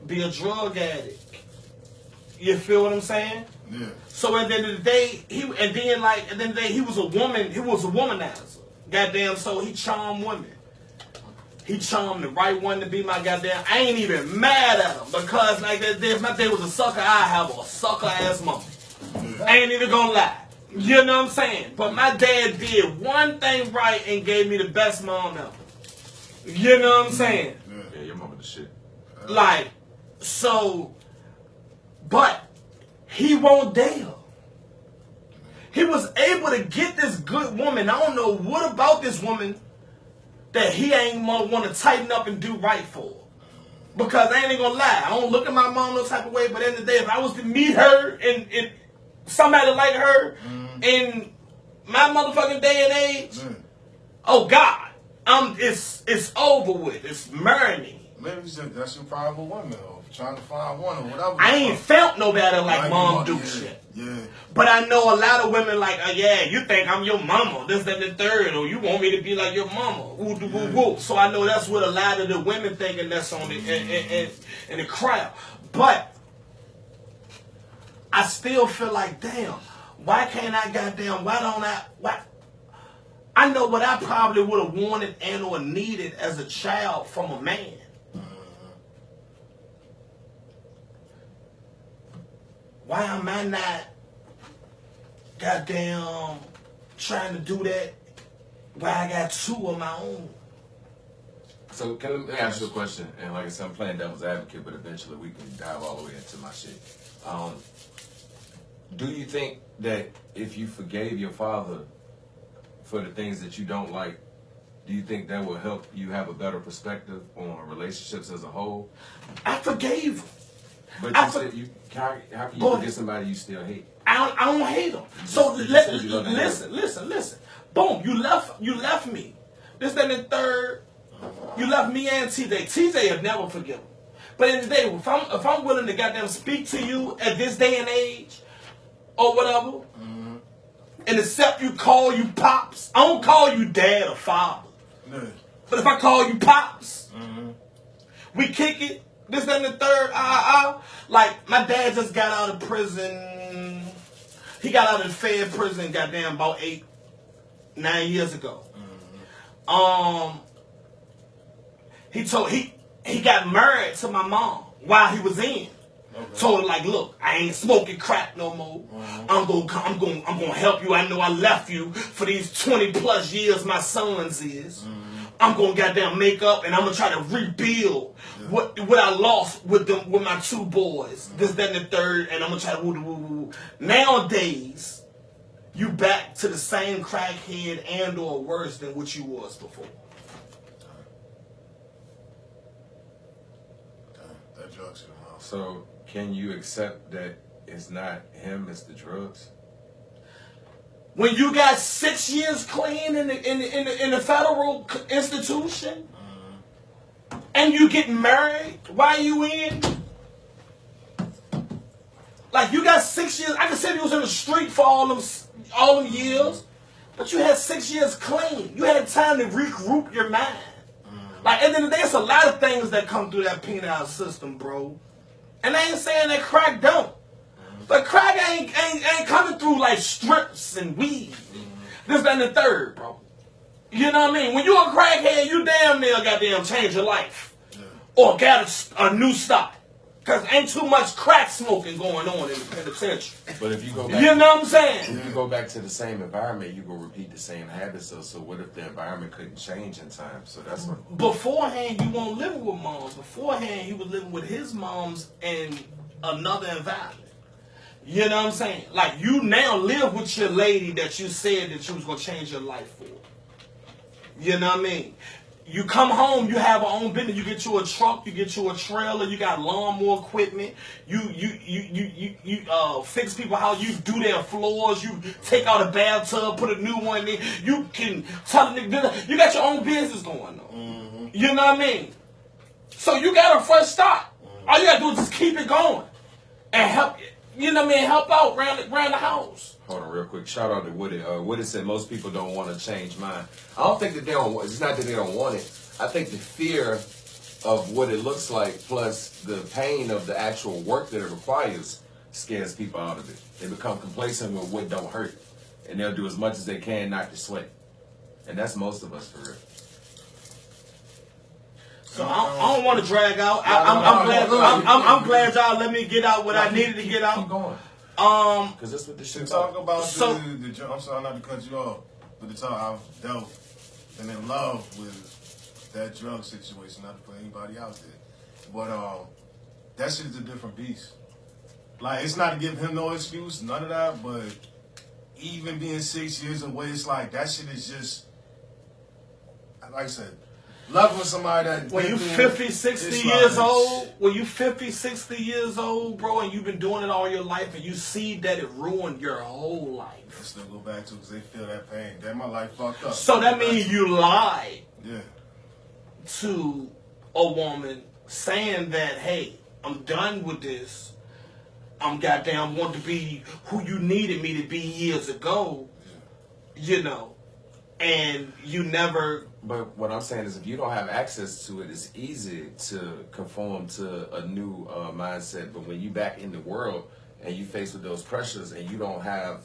[SPEAKER 7] be a drug addict. You feel what I'm saying?
[SPEAKER 4] Yeah.
[SPEAKER 7] So at the end of the day, he was a womanizer. Goddamn, so he charmed women. He charmed the right one to be my goddamn. I ain't even mad at him because like if my dad was a sucker, I have a sucker ass mom. I ain't even gonna lie. You know what I'm saying? But my dad did one thing right and gave me the best mom ever. You know what I'm saying?
[SPEAKER 6] Yeah, your mama the shit.
[SPEAKER 7] Like, so, but he won't dare. He was able to get this good woman. I don't know what about this woman that he ain't want to tighten up and do right for. Because I ain't gonna lie, I don't look at my mom no type of way, but at the end of the day, if I was to meet her and somebody like her in my motherfucking day and age, oh God, it's over with. It's murder.
[SPEAKER 4] Maybe that's your problem with women, or trying to find one, or whatever.
[SPEAKER 7] I ain't felt no better like mom do shit.
[SPEAKER 4] Yeah.
[SPEAKER 7] But I know a lot of women like, oh yeah, you think I'm your mama, this, that, and the third, or you want me to be like your mama. Woo, woo, woo, woo. So I know that's what a lot of the women thinking that's on the in the crowd. But I still feel like, damn, why can't I why I know what I probably would have wanted and or needed as a child from a man. Why am I not goddamn trying to do that where I got two of my own?
[SPEAKER 6] So let me ask you a question, and like I said, I'm playing devil's advocate, but eventually we can dive all the way into my shit. Do you think that if you forgave your father for the things that you don't like, do you think that will help you have a better perspective on relationships as a whole?
[SPEAKER 7] I forgave him.
[SPEAKER 6] But you said how can you forget somebody you still hate?
[SPEAKER 7] I don't hate him. So listen. Boom, you left me. This, then the third. You left me and TJ. TJ have never forgiven. But in the day, if I'm willing to goddamn speak to you at this day and age, or whatever, and accept you, call you pops. I don't call you dad or father. But if I call you pops, we kick it. This, then the third. Like my dad just got out of prison. He got out of the Fed prison, goddamn, about 8-9 years ago. He got married to my mom while he was in. Okay. Told her, like, look, I ain't smoking crack no more. I'm gonna help you. I know I left you for these 20+ years my sons is. I'm gonna goddamn make up and I'm gonna try to rebuild what I lost with my two boys. This, that, and the third, and I'm gonna try to woo. Nowadays, you back to the same crackhead and or worse than what you was before.
[SPEAKER 4] That drugs in the house.
[SPEAKER 6] So can you accept that it's not him, it's the drugs?
[SPEAKER 7] When you got 6 years clean in the federal institution, and you get married, why are you in? Like you got 6 years. I can say you was in the street for all them years, but you had 6 years clean. You had time to regroup your mind. Like at the end of the day, it's a lot of things that come through that penal system, bro. And I ain't saying that crack don't. But crack ain't coming through like strips and weed. This, that, and the third, bro. You know what I mean? When you a crackhead, you damn near goddamn change your life. Or got a new start. Because ain't too much crack smoking going on in the penitentiary.
[SPEAKER 6] But if you go back,
[SPEAKER 7] you know what I'm saying?
[SPEAKER 6] If you go back to the same environment, you gonna repeat the same habits. So what if the environment couldn't change in time? So that's what.
[SPEAKER 7] Beforehand, you weren't living with moms. Beforehand, he was living with his moms in another environment. You know what I'm saying? Like, you now live with your lady that you said that you was going to change your life for. You know what I mean? You come home, you have your own business. You get you a truck, you get you a trailer, you got lawnmower equipment. You fix people how you do their floors. You take out a bathtub, put a new one in. You can tell them, you got your own business going on. You know what I mean? So you got a fresh start. All you got to do is just keep it going and help you. You know what I mean? Help out around the house.
[SPEAKER 6] Hold on real quick. Shout out to Woody. Woody said most people don't want to change mine. I don't think that they don't. It's not that they don't want it. I think the fear of what it looks like plus the pain of the actual work that it requires scares people out of it. They become complacent with what don't hurt. And they'll do as much as they can not to sweat. And that's most of us for real.
[SPEAKER 7] So I don't want to drag out. I'm glad y'all let me get out what I needed to get out.
[SPEAKER 6] Keep going. Because that's what this
[SPEAKER 4] To
[SPEAKER 6] shit
[SPEAKER 4] talk about
[SPEAKER 7] So-
[SPEAKER 4] the I'm sorry not to cut you off, but to talk, I've dealt and in love with that drug situation, not to put anybody out there. But that shit is a different beast. Like, it's not to give him no excuse, none of that, but even being 6 years away, it's like that shit is just, like I said, loving somebody that
[SPEAKER 7] When you
[SPEAKER 4] been through
[SPEAKER 7] 50, 60
[SPEAKER 4] it's
[SPEAKER 7] years
[SPEAKER 4] like,
[SPEAKER 7] old, when you 50, 60 years old, bro, and you've been doing it all your life, and you see that it ruined your whole life.
[SPEAKER 4] I still go back to it because they feel that pain. Damn, my life fucked up.
[SPEAKER 7] So that means you lied
[SPEAKER 4] Yeah.
[SPEAKER 7] to a woman saying that, hey, I'm done with this. I'm goddamn want to be who you needed me to be years ago, you know, and you never.
[SPEAKER 6] But what I'm saying is, if you don't have access to it, it's easy to conform to a new mindset. But when you back in the world and you face with those pressures and you don't have,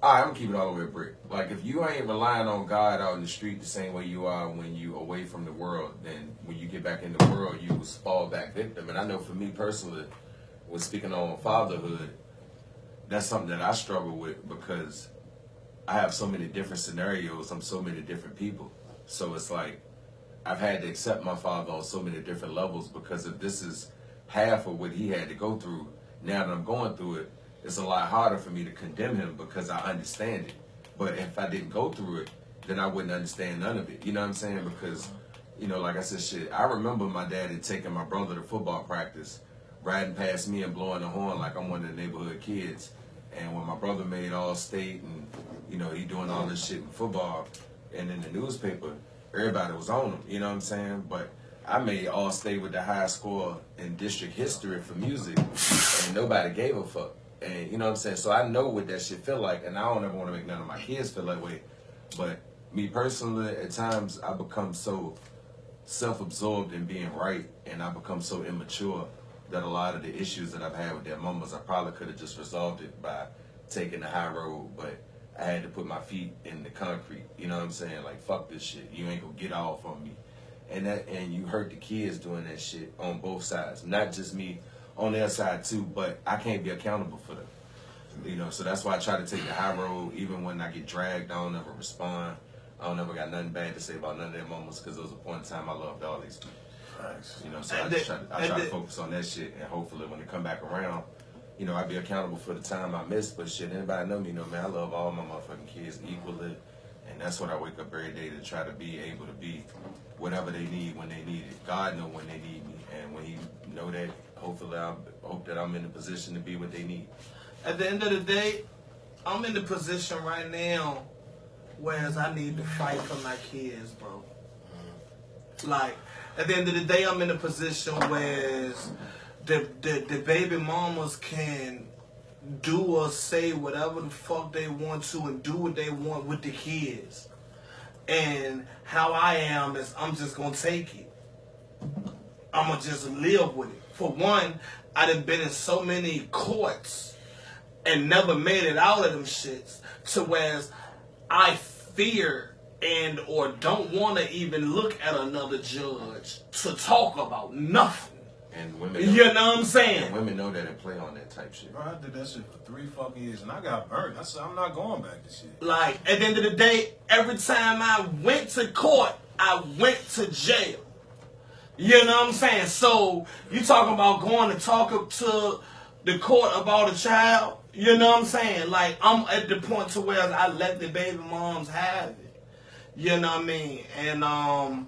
[SPEAKER 6] I'm gonna keep it all the way brick. Like, if you ain't relying on God out in the street the same way you are when you away from the world, then when you get back in the world, you will fall back victim. And I know for me personally, when speaking on fatherhood, that's something that I struggle with because I have so many different scenarios. I'm so many different people. So it's like I've had to accept my father on so many different levels because if this is half of what he had to go through, now that I'm going through it, it's a lot harder for me to condemn him because I understand it. But if I didn't go through it, then I wouldn't understand none of it. You know what I'm saying? Because, you know, like I said, shit, I remember my dad had taken my brother to football practice, riding past me and blowing the horn like I'm one of the neighborhood kids. And when my brother made All-State and, you know, he doing all this shit in football and in the newspaper, everybody was on him, you know what I'm saying? But I made All-State with the highest score in district history for music, and nobody gave a fuck. And you know what I'm saying? So I know what that shit feel like, and I don't ever want to make none of my kids feel that way. But me personally, at times, I become so self-absorbed in being right, and I become so immature that a lot of the issues that I've had with their mamas, I probably could have just resolved it by taking the high road, but I had to put my feet in the concrete. You know what I'm saying? Like, fuck this shit. You ain't gonna get off on me. And you hurt the kids doing that shit on both sides. Not just me on their side too, but I can't be accountable for them. You know, so that's why I try to take the high road. Even when I get dragged, I don't ever respond. I don't ever got nothing bad to say about none of their moments because there was a point in time I loved all these people. You know, so I try to focus on that shit, and hopefully when they come back around, you know, I be accountable for the time I missed. But shit, anybody know me, know, man, I love all my motherfucking kids equally, and that's what I wake up every day to try to be able to be whatever they need when they need it. God know when they need me, and when He know that, hopefully I hope that I'm in a position to be what they need.
[SPEAKER 7] At the end of the day, I'm in the position right now whereas I need to fight for my kids, bro. Like, at the end of the day, I'm in a position where the baby mamas can do or say whatever the fuck they want to and do what they want with the kids. And how I am is I'm just gonna take it. I'm gonna just live with it. For one, I done been in so many courts and never made it out of them shits to whereas I fear and or don't want to even look at another judge to talk about nothing.
[SPEAKER 6] And women,
[SPEAKER 7] You know what I'm saying?
[SPEAKER 6] And women know that and play on that type shit.
[SPEAKER 4] Bro, I did that shit for 3 fucking years and I got burnt. I said, I'm not going back to shit.
[SPEAKER 7] Like, at the end of the day, every time I went to court, I went to jail. You know what I'm saying? So, you talking about going to talk up to the court about a child? You know what I'm saying? Like, I'm at the point to where I let the baby moms have it. You know what I mean? And,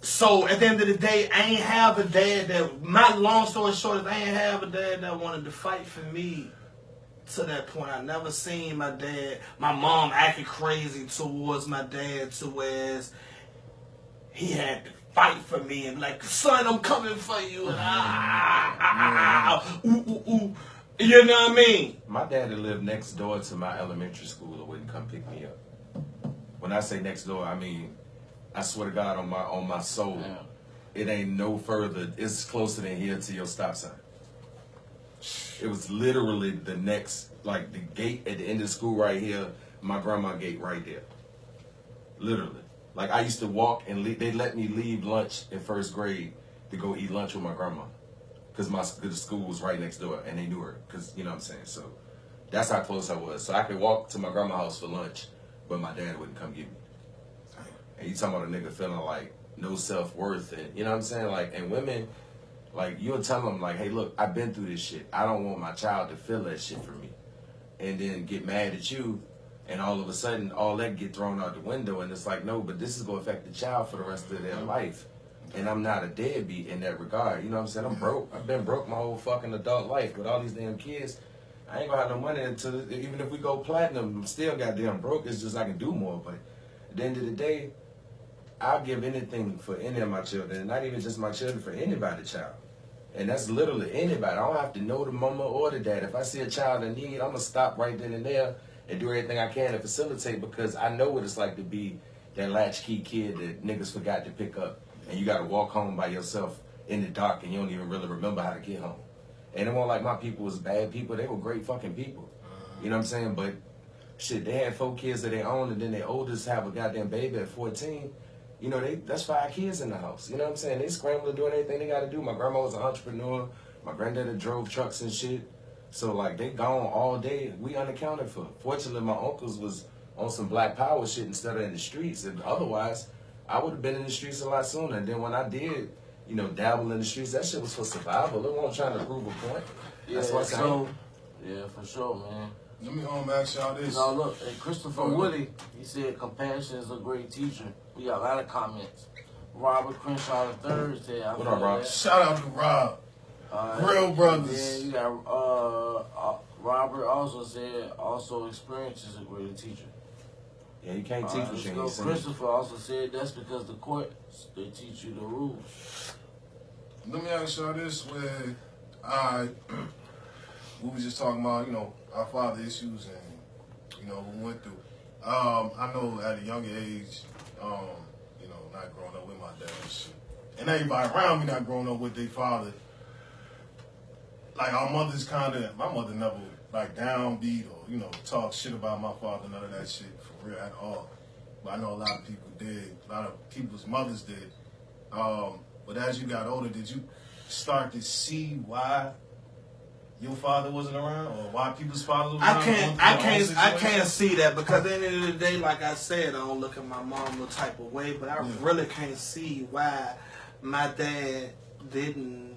[SPEAKER 7] so at the end of the day, I ain't have a dad that, my long story short is I ain't have a dad that wanted to fight for me to that point. I never seen my dad, my mom acting crazy towards my dad to where he had to fight for me and like, son, I'm coming for you. And You know what I mean?
[SPEAKER 6] My daddy lived next door to my elementary school and wouldn't come pick me up. When I say next door, I mean, I swear to God on my soul, it ain't no further. It's closer than here to your stop sign. It was literally the next, like the gate at the end of the school right here, my grandma's gate right there. Literally. Like I used to walk and they let me leave lunch in first grade to go eat lunch with my grandma. because the school was right next door and they knew her, because you know what I'm saying. So that's how close I was. So I could walk to my grandma's house for lunch, but my dad wouldn't come get me. And you talking about a nigga feeling like no self-worth, and you know what I'm saying, like, and women, like, you'll tell them like, hey, look, I've been through this shit. I don't want my child to feel that shit for me, and then get mad at you. And all of a sudden, all that get thrown out the window, and it's like, no, but this is going to affect the child for the rest of their life. And I'm not a deadbeat in that regard. You know what I'm saying? I'm broke. I've been broke my whole fucking adult life with all these damn kids. I ain't going to have no money until, even if we go platinum, I'm still goddamn broke. It's just I can do more. But at the end of the day, I'll give anything for any of my children, and not even just my children, for anybody's child. And that's literally anybody. I don't have to know the mama or the dad. If I see a child in need, I'm going to stop right then and there and do everything I can to facilitate, because I know what it's like to be that latchkey kid that niggas forgot to pick up, and you got to walk home by yourself in the dark and you don't even really remember how to get home. And it wasn't like my people was bad people. They were great fucking people. You know what I'm saying? But shit, they had 4 kids of their own, and then their oldest have a goddamn baby at 14. You know, that's 5 kids in the house. You know what I'm saying? They scrambling doing everything they got to do. My grandma was an entrepreneur. My granddad drove trucks and shit. So, like, they gone all day. We unaccounted for. Fortunately, my uncles was on some black power shit instead of in the streets. And otherwise, I would have been in the streets a lot sooner. And then when I did, you know, dabble in the streets, that shit was for survival. It wasn't trying to prove a point. That's what I'm saying.
[SPEAKER 5] Yeah, for sure, man.
[SPEAKER 4] Let me ask y'all this.
[SPEAKER 5] Now, look, and Christopher Woody, he said, compassion is a great teacher. We got a lot of comments. Robert Crenshaw III said,
[SPEAKER 6] What up, Rob?
[SPEAKER 4] Shout out to Rob. Real brothers.
[SPEAKER 5] Yeah, you got Robert also said, also experience is a great teacher.
[SPEAKER 6] Yeah, you can't teach what you ain't seen.
[SPEAKER 5] Christopher also said that's because the courts, they teach you the rules.
[SPEAKER 4] Let me ask y'all this, where we was just talking about, you know, our father issues and, you know, what we went through. I know at a younger age, you know, not growing up with my dad and shit, and everybody around me not growing up with their father, like our mother's kind of, my mother never like downbeat or, you know, talk shit about my father, none of that shit for real at all. But I know a lot of people did, a lot of people's mothers did. But as you got older, did you start to see why your father wasn't around, or why people's father was around?
[SPEAKER 7] I can't see that, because at the end of the day, like I said, I don't look at my mom no type of way, but I really can't see why my dad didn't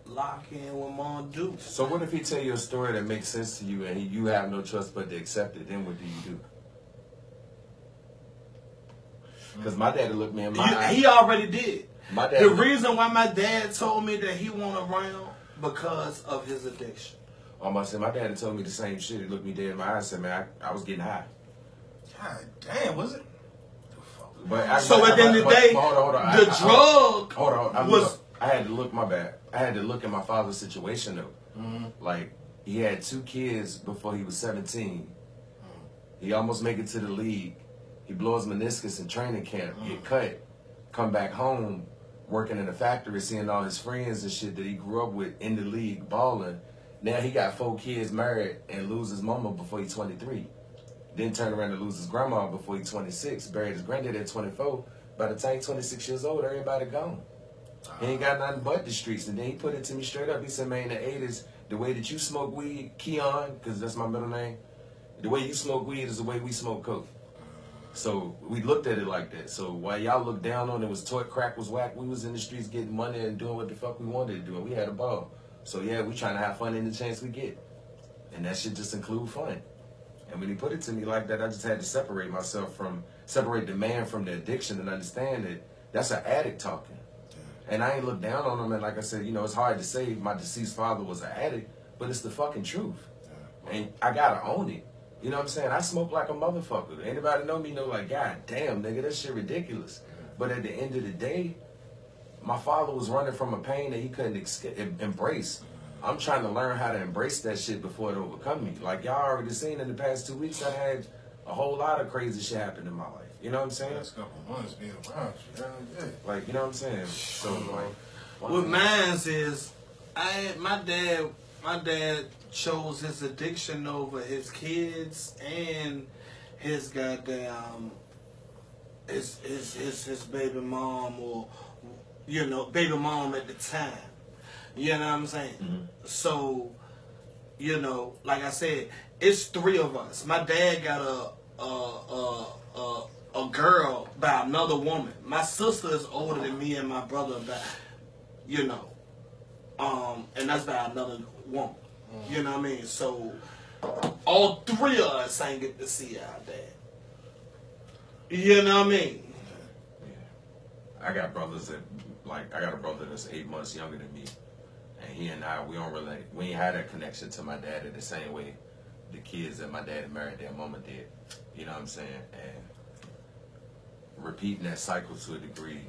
[SPEAKER 7] lock in with Mom Dukes.
[SPEAKER 6] So what if he tell you a story that makes sense to you and you have no choice but to accept it? Then what do you do? Because my daddy looked me in my eye.
[SPEAKER 7] He already did.
[SPEAKER 6] My dad.
[SPEAKER 7] The reason why my dad told me that he wasn't around, because of his addiction.
[SPEAKER 6] I said, my daddy told me the same shit. He looked me dead in my eye and said, man, I was getting high.
[SPEAKER 4] God damn, was it?
[SPEAKER 6] But
[SPEAKER 7] so at the end of the day, the drug was...
[SPEAKER 6] I had to look, my bad. I had to look at my father's situation, though. Mm-hmm. Like, he had 2 kids before he was 17. He almost make it to the league. He blows meniscus in training camp, get cut, come back home, working in a factory, seeing all his friends and shit that he grew up with in the league, balling. Now he got 4 kids, married, and lose his mama before he's 23. Then turn around and lose his grandma before he's 26. Buried his granddad at 24. By the time he's 26 years old, everybody gone. He ain't got nothing but the streets. And then he put it to me straight up. He said, man, in the 80s, the way that you smoke weed, Keon, because that's my middle name, the way you smoke weed is the way we smoke coke. So we looked at it like that. So while y'all looked down on it, was toy crack was whack, we was in the streets getting money and doing what the fuck we wanted to do. And we had a ball. So yeah, we trying to have fun any chance we get. And that shit just include fun. And when he put it to me like that, I just had to separate the man from the addiction and understand that that's an addict talking. And I ain't look down on him. And like I said, you know, it's hard to say my deceased father was an addict, but it's the fucking truth. And I gotta own it. You know what I'm saying? I smoke like a motherfucker. Anybody know me know like, God damn, nigga, that shit ridiculous. But at the end of the day, my father was running from a pain that he couldn't embrace. I'm trying to learn how to embrace that shit before it overcome me. Like y'all already seen in the past 2 weeks, I had a whole lot of crazy shit happen in my life. You know what I'm saying?
[SPEAKER 4] Last couple months being around you. Yeah.
[SPEAKER 6] Like, you know what I'm saying? So like,
[SPEAKER 7] what mine's is, my dad chose his addiction over his kids and his goddamn his baby mom, or you know, baby mom at the time. You know what I'm saying?
[SPEAKER 6] Mm-hmm.
[SPEAKER 7] So, you know, like I said, it's 3 of us. My dad got a girl by another woman. My sister is older than me and my brother by, you know, and that's by another woman. You know what I mean? So all 3 of us ain't get to see our dad. You know what I mean?
[SPEAKER 6] I got brothers that, like, I got a brother that's 8 months younger than me, and he and I, we don't relate. We ain't had that connection to my dad in the same way the kids that my dad married their mama did. You know what I'm saying? And repeating that cycle to a degree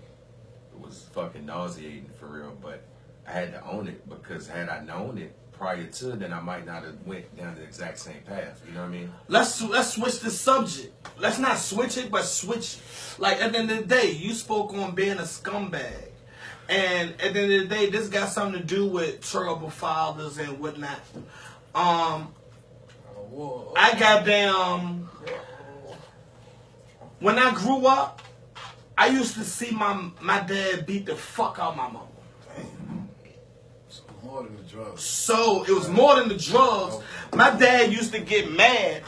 [SPEAKER 6] was fucking nauseating for real, but I had to own it, because had I known it prior to, then I might not have went down the exact same path. You know what I mean?
[SPEAKER 7] Let's switch the subject. Let's not switch it, but switch it. Like, at the end of the day, you spoke on being a scumbag. And at the end of the day, this got something to do with terrible fathers and whatnot. I goddamn... When I grew up, I used to see my dad beat the fuck out my mama.
[SPEAKER 4] More than the drugs.
[SPEAKER 7] So it was more than the drugs. My dad used to get mad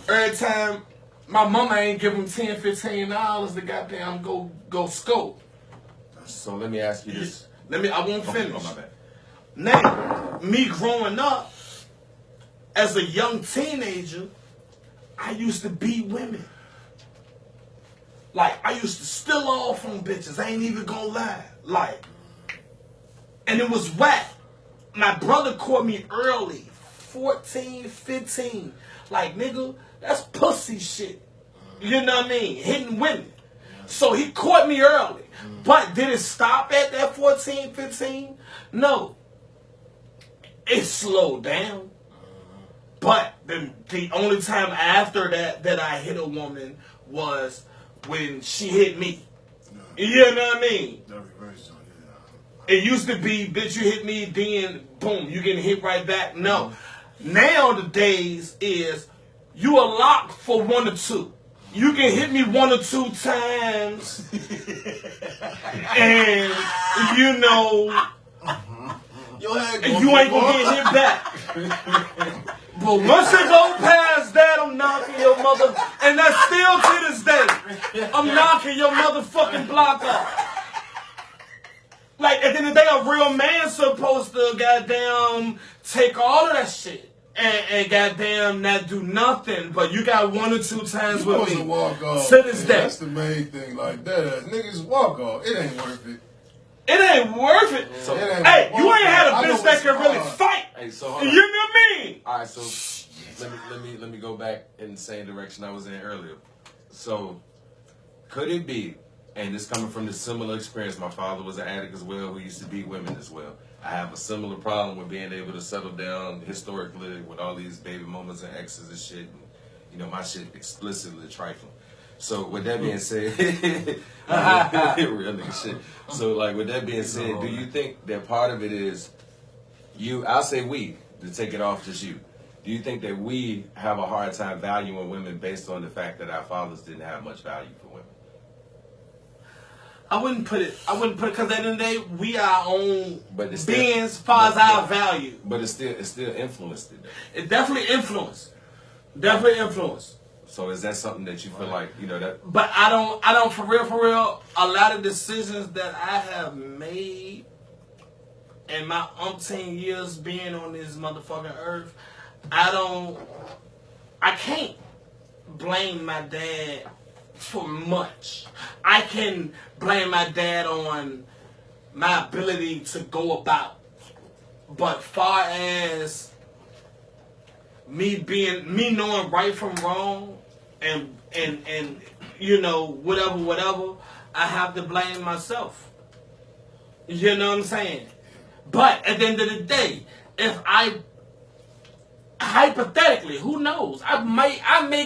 [SPEAKER 7] every time my mama ain't give him $10, $15 to goddamn go scope.
[SPEAKER 6] So let me ask you this.
[SPEAKER 7] I won't finish.
[SPEAKER 6] Oh, my bad.
[SPEAKER 7] Now, me growing up as a young teenager, I used to beat women. Like, I used to steal off on bitches. I ain't even gonna lie. Like, and it was whack. My brother caught me early, 14, 15. Like, nigga, that's pussy shit. You know what I mean? Hitting women. So he caught me early. But did it stop at that 14, 15? No. It slowed down. But the only time after that I hit a woman was when she hit me. You know what I mean? It used to be, bitch, you hit me, then boom, you getting hit right back. No. Nowadays is you are locked for 1 or 2. You can hit me 1 or 2 times, and you know, you ain't gonna get hit back. But once it go past that, I'm knocking your mother, and that's still to this day. I'm knocking your motherfucking block up. Like, at the end of the day, a real man's supposed to goddamn take all of that shit and goddamn not do nothing. But you got 1 or 2 times with me
[SPEAKER 4] walk off.
[SPEAKER 7] to this day.
[SPEAKER 4] That's the main thing. Like that, niggas walk off. It ain't worth it.
[SPEAKER 7] It ain't worth it.
[SPEAKER 6] So,
[SPEAKER 7] Hey, you ain't had a bitch that can really fight.
[SPEAKER 6] Hey, so hold
[SPEAKER 7] You
[SPEAKER 6] on.
[SPEAKER 7] know what I mean?
[SPEAKER 6] All right, so let me go back in the same direction I was in earlier. So, could it be, and this coming from the similar experience, my father was an addict as well, who used to beat women as well. I have a similar problem with being able to settle down historically with all these baby mamas and exes and shit. And, you know, my shit explicitly trifling. So with that being said, real nigga shit. So like with that being said, do you think that part of it is you? I'll say we, to take it off just you. Do you think that we have a hard time valuing women based on the fact that our fathers didn't have much value for women?
[SPEAKER 7] I wouldn't put it because at the end of the day, we are our own
[SPEAKER 6] But it's
[SPEAKER 7] beings as far as our value.
[SPEAKER 6] But it's still influenced it.
[SPEAKER 7] It definitely influenced. Definitely influenced.
[SPEAKER 6] So is that something that you feel like, you know, that?
[SPEAKER 7] But I don't for real, a lot of decisions that I have made in my umpteen years being on this motherfucking earth, I can't blame my dad for much. I can blame my dad on my ability to go about. But far as me knowing right from wrong and you know, whatever, I have to blame myself. You know what I'm saying? But at the end of the day, if I hypothetically, who knows? I